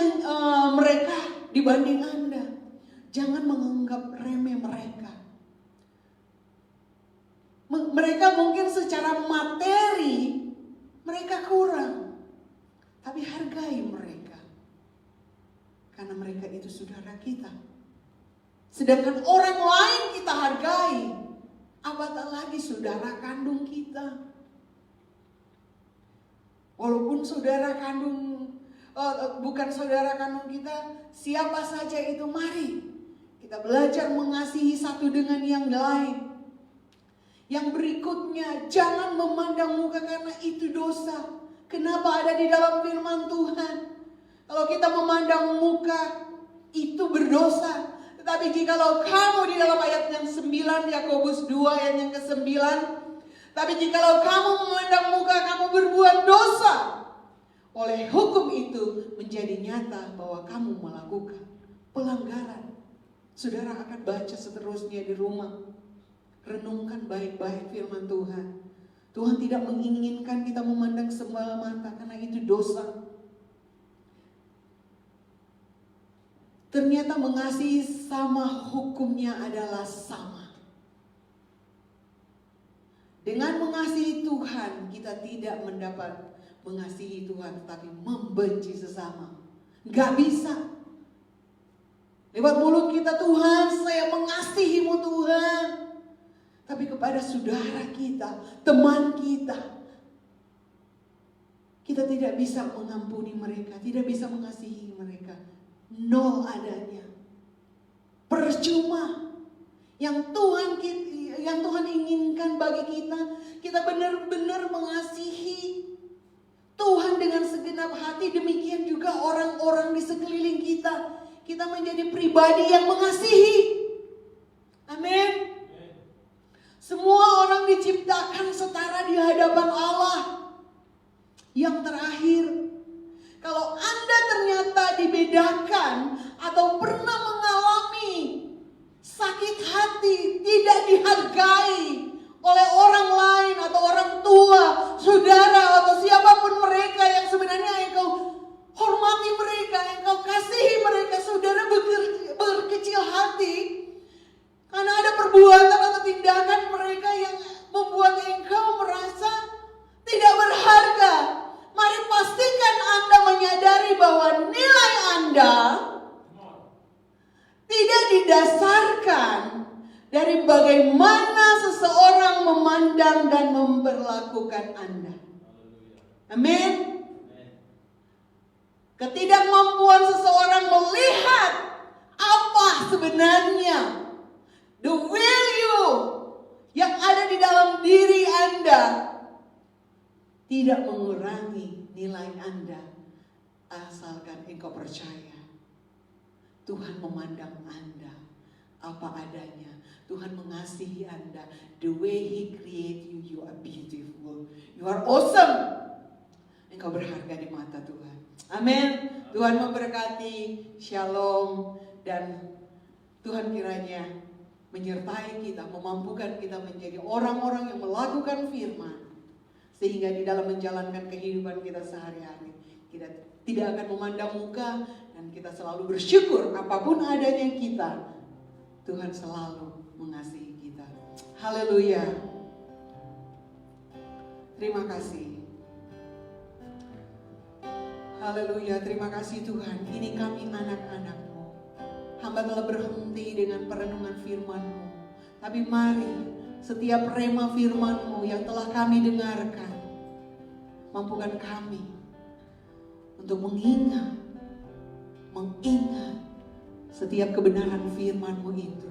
mereka dibanding Anda. Jangan menganggap remeh mereka. Mereka mungkin secara materi mereka kurang, tapi hargai mereka. Karena mereka itu saudara kita. Sedangkan orang lain kita hargai, apatah lagi saudara kandung kita. Walaupun saudara kandung, bukan saudara kandung kita, siapa saja itu, mari kita belajar mengasihi satu dengan yang lain. Yang berikutnya, jangan memandang muka karena itu dosa. Kenapa ada di dalam firman Tuhan? Kalau kita memandang muka, itu berdosa. Tetapi jikalau kamu di dalam ayat yang 9, Yakobus 2 ayat yang ke-9. Tapi jikalau kamu memandang muka, kamu berbuat dosa. Oleh hukum itu menjadi nyata bahwa kamu melakukan pelanggaran. Saudara akan baca seterusnya di rumah. Renungkan baik-baik firman Tuhan. Tuhan tidak menginginkan kita memandang sebelah mata karena itu dosa. Ternyata mengasihi sama hukumnya adalah sama. Dengan mengasihi Tuhan, kita tidak mendapat mengasihi Tuhan, tetapi membenci sesama. Gak bisa. Lewat mulut kita, Tuhan, saya mengasihimu Tuhan. Tapi kepada saudara kita, teman kita, kita tidak bisa mengampuni mereka, tidak bisa mengasihi mereka. Nol adanya. Percuma. Yang Tuhan inginkan bagi kita benar-benar mengasihi Tuhan dengan segenap hati. Demikian juga orang-orang di sekeliling kita. Kita menjadi pribadi yang mengasihi. Amin. Semua orang diciptakan setara di hadapan Allah. Yang terakhir, kalau Anda ternyata dibedakan atau pernah mengalami sakit hati, tidak dihargai oleh orang lain atau orang tua, saudara atau siapapun mereka yang sebenarnya engkau hormati mereka, engkau kasihi mereka, saudara berkecil hati karena ada perbuatan atau tindakan mereka yang membuat engkau merasa tidak berharga. Mari pastikan Anda menyadari bahwa nilai Anda tidak didasarkan dari bagaimana seseorang memandang dan memperlakukan Anda. Amin. Ketidakmampuan seseorang melihat apa sebenarnya the value yang ada di dalam diri Anda tidak mengurangi nilai Anda, asalkan engkau percaya Tuhan memandang Anda apa adanya. Tuhan mengasihi Anda. The way He create you, you are beautiful, you are awesome. Engkau berharga di mata Tuhan. Amin. Tuhan memberkati. Shalom. Dan Tuhan kiranya menyertai kita, memampukan kita menjadi orang-orang yang melakukan firman. Sehingga di dalam menjalankan kehidupan kita sehari-hari, kita tidak akan memandang muka, dan kita selalu bersyukur apapun adanya kita, Tuhan selalu mengasihi kita. Haleluya. Terima kasih. Haleluya, terima kasih Tuhan. Ini kami anak-anak-Mu. Hamba telah berhenti dengan perenungan firman-Mu. Tapi mari setiap rema firman-Mu yang telah kami dengarkan, mampukan kami untuk mengingat setiap kebenaran firman-Mu itu.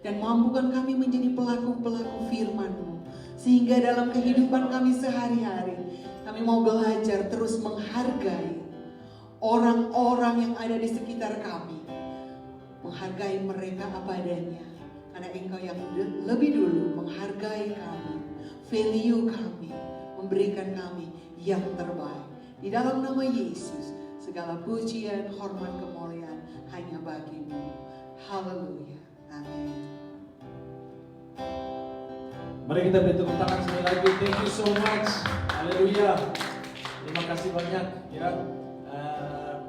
Dan mampukan kami menjadi pelaku-pelaku firman-Mu. Sehingga dalam kehidupan kami sehari-hari, kami mau belajar terus menghargai orang-orang yang ada di sekitar kami. Menghargai mereka apa adanya. Karena Engkau yang lebih dulu menghargai kami, value kami, memberikan kami yang terbaik. Di dalam nama Yesus, segala pujian, hormat, kemuliaan hanya bagi-Mu. Haleluya. Amin. Mari kita beri tepuk tangan sekali lagi. Thank you so much. Haleluya. Terima kasih banyak ya.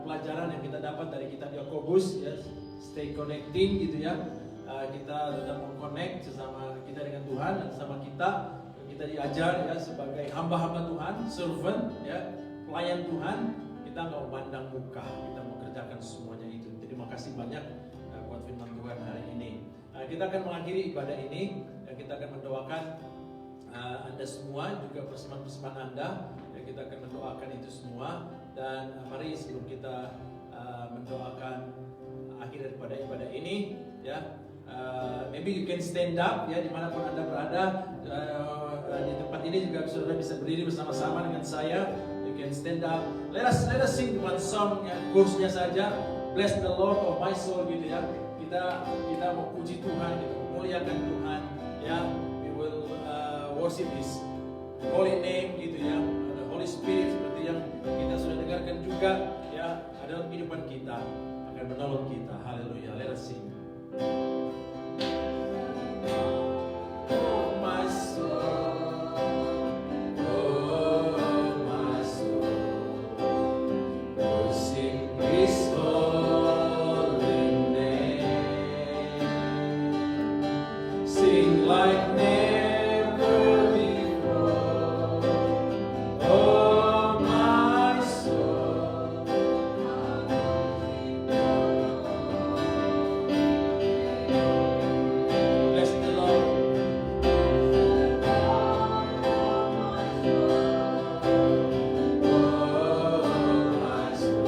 Pelajaran yang kita dapat dari kitab Yakobus ya. Stay connecting gitu ya. Kita tetap mengconnect sesama kita dengan Tuhan dan sesama kita. Kita diajar ya sebagai hamba-hamba Tuhan, servant ya, pelayan Tuhan. Kita nggak memandang muka, kita mengerjakan semuanya itu. Terima kasih banyak buat firman Tuhan hari ini. Kita akan mengakhiri ibadah ini. Kita akan mendoakan Anda semua, juga persembahan-persembahan Anda. Kita akan mendoakan itu semua. Dan mari sebelum kita mendoakan akhir daripada ibadah ini, ya, maybe you can stand up, ya, dimanapun Anda berada. Di tempat ini juga saudara bisa berdiri bersama-sama dengan saya. You can stand up. Let us sing one song, ya, kursnya saja. Bless the Lord of my soul, gitu ya. Kita mau puji Tuhan, kita memuliakan Tuhan. Ya, we will worship His holy name, gitu ya. The Holy Spirit seperti yang kita sudah dengarkan juga, ya, dalam kehidupan kita akan menolong kita. Haleluya. Let us sing. Oh my soul, oh my soul, sing His holy name. Sing like never before. Oh my soul, bless the Lord. Oh my soul,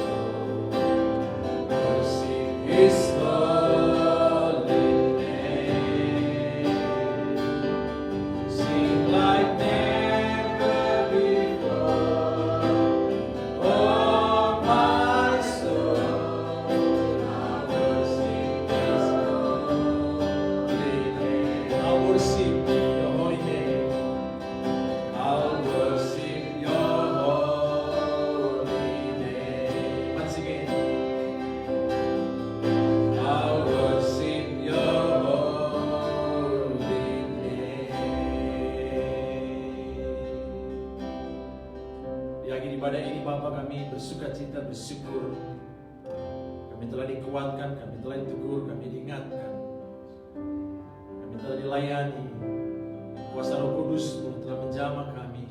sing His holy name. Sing like never before. Oh my soul, I will sing His holy name. I'll worship Your holy name. I'll worship Your holy name. Once again. I'll worship Your holy name. Di akhir ibadah ini Bapa, kami bersukacita, bersyukur. Kami telah dikuatkan, kami telah ditegur, kami diingatkan. Kami telah dilayani. Kuasa Roh Kudus telah menjamah kami.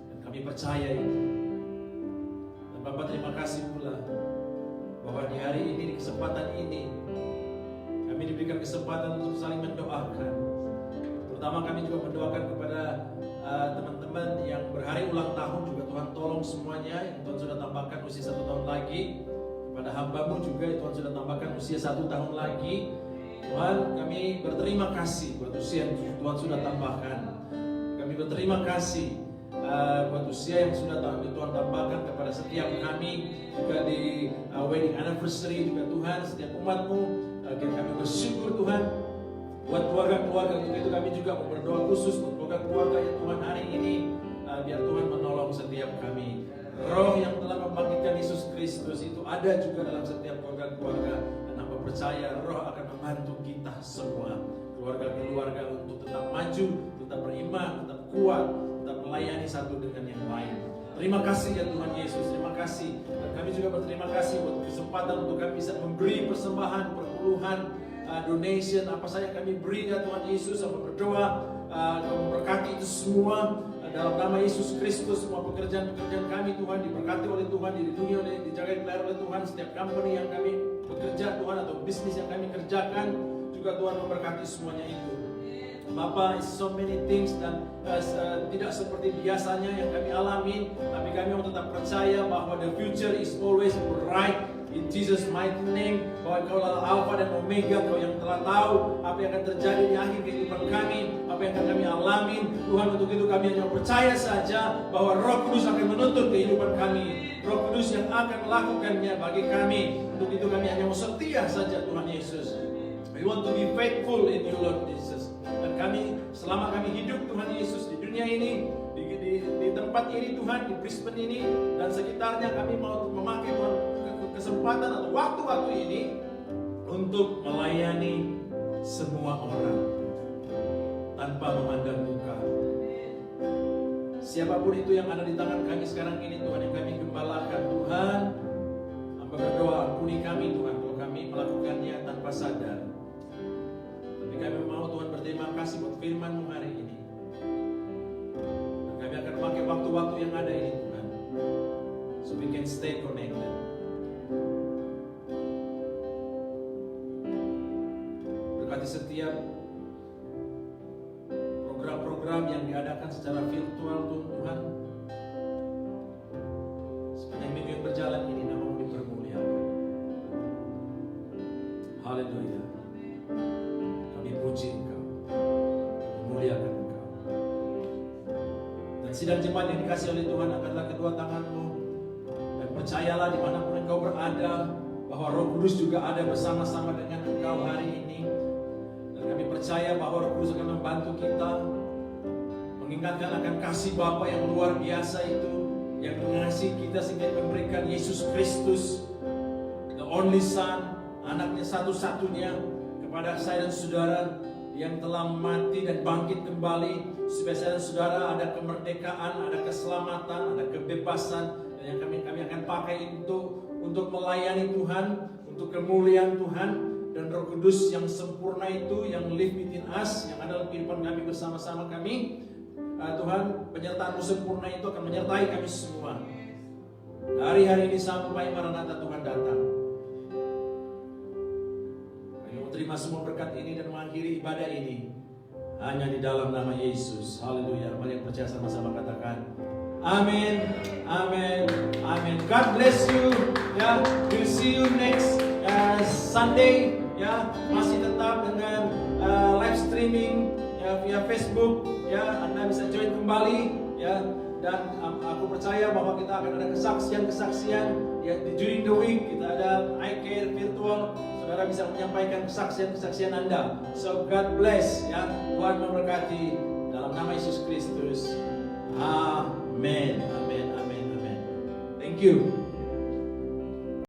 Dan kami percaya itu. Dan Bapa, terima kasih pula bahwa di hari ini, di kesempatan ini, kami diberikan kesempatan untuk saling mendoakan. Terutama kami juga mendoakan kepada teman-teman yang berhari ulang tahun juga. Tuhan tolong semuanya, yang Tuhan sudah tambahkan usia 1 tahun lagi. Kepada hamba-Mu juga, yang Tuhan sudah tambahkan usia 1 tahun lagi. Tuhan, kami berterima kasih buat usia yang Tuhan sudah tambahkan. Kami berterima kasih buat usia yang sudah Tuhan tambahkan kepada setiap kami, juga di wedding anniversary juga Tuhan, setiap umat-Mu. Kami bersyukur Tuhan buat keluarga-keluarga. Untuk itu kami juga mau berdoa khusus untuk keluarga-keluarga yang Tuhan hari ini, biar Tuhan menolong setiap kami. Roh yang telah membangkitkan Yesus Kristus itu ada juga dalam setiap keluarga-keluarga. Dan hamba percaya Roh akan membantu kita semua, keluarga-keluarga, untuk tetap maju, tetap beriman, tetap kuat, tetap melayani satu dengan yang lain. Terima kasih ya Tuhan Yesus, terima kasih. Dan kami juga berterima kasih buat kesempatan untuk kami bisa memberi persembahan, perpuluhan, donation, apa saja kami beri ya Tuhan Yesus. Sama berdoa, kau memberkati itu semua. Dalam nama Yesus Kristus, semua pekerjaan-pekerjaan kami Tuhan diberkati oleh Tuhan, dilindungi oleh, dijaga dipelihara oleh Tuhan. Setiap company yang kami bekerja Tuhan, atau bisnis yang kami kerjakan, juga Tuhan memberkati semuanya itu. Bapa, so many things dan tidak seperti biasanya yang kami alami, tapi kami mau tetap percaya bahwa the future is always bright. In Jesus mighty name, bahwa Kau adalah Alpha dan Omega, Kau yang telah tahu apa yang akan terjadi di akhir kehidupan kami, apa yang akan kami alami. Tuhan, untuk itu kami hanya percaya saja bahwa Roh Kudus akan menuntun kehidupan kami, Roh Kudus yang akan melakukannya bagi kami. Untuk itu kami hanya mau setia saja Tuhan Yesus. We want to be faithful in you Lord Jesus. Dan kami, selama kami hidup Tuhan Yesus di dunia ini, di tempat ini Tuhan, di Brisbane ini dan sekitarnya, kami mau memakai Tuhan kesempatan atau waktu-waktu ini untuk melayani semua orang tanpa memandang muka. Siapapun itu yang ada di tangan kami sekarang ini Tuhan, yang kami gembalakan Tuhan, hamba berdoa ampuni kami Tuhan kalau kami melakukannya tanpa sadar. Tapi kami mau Tuhan berterima kasih buat firman-Mu hari ini. Dan kami akan memakai waktu-waktu yang ada ini Tuhan, so we can stay connected. Berkati setiap program-program yang diadakan secara virtual Tuhan. Sepanjang minggu yang berjalan ini, nama-Mu dipermuliakan. Haleluya. Kami puji Engkau, kami muliakan Engkau. Dan sidang jemaat yang dikasih oleh Tuhan, angkatlah kedua tangan-Mu dan percayalah dimanapun Engkau berada, bahwa Roh Kudus juga ada bersama-sama dengan Engkau hari ini. Dan kami percaya bahwa Roh Kudus akan membantu kita, mengingatkan akan kasih Bapa yang luar biasa itu, yang mengasihi kita sehingga memberikan Yesus Kristus, the only Son, anaknya satu-satunya, kepada saya dan saudara yang telah mati dan bangkit kembali, supaya saya dan saudara ada kemerdekaan, ada keselamatan, ada kebebasan, dan yang kami akan pakai untuk melayani Tuhan, untuk kemuliaan Tuhan. Dan Roh Kudus yang sempurna itu, yang live within us, yang ada dalam kehidupan kami bersama-sama kami, Tuhan, penyertaan-Mu sempurna itu akan menyertai kami semua dari hari ini sampai Maranatha Tuhan datang. Kami mau terima semua berkat ini dan mengakhiri ibadah ini hanya di dalam nama Yesus. Haleluya. Mari yang percaya sama-sama katakan amin, amin, amin. God bless you. Ya, we'll see you next Sunday. Ya, masih tetap dengan live streaming ya, via Facebook. Ya, Anda bisa join kembali. Ya, dan aku percaya bahwa kita akan ada kesaksian-kesaksian. Ya, during the week kita ada iCare virtual. Saudara bisa menyampaikan kesaksian-kesaksian Anda. So God bless. Ya, Tuhan memberkati dalam nama Yesus Kristus. Amin, amin, amin, amin. Thank you.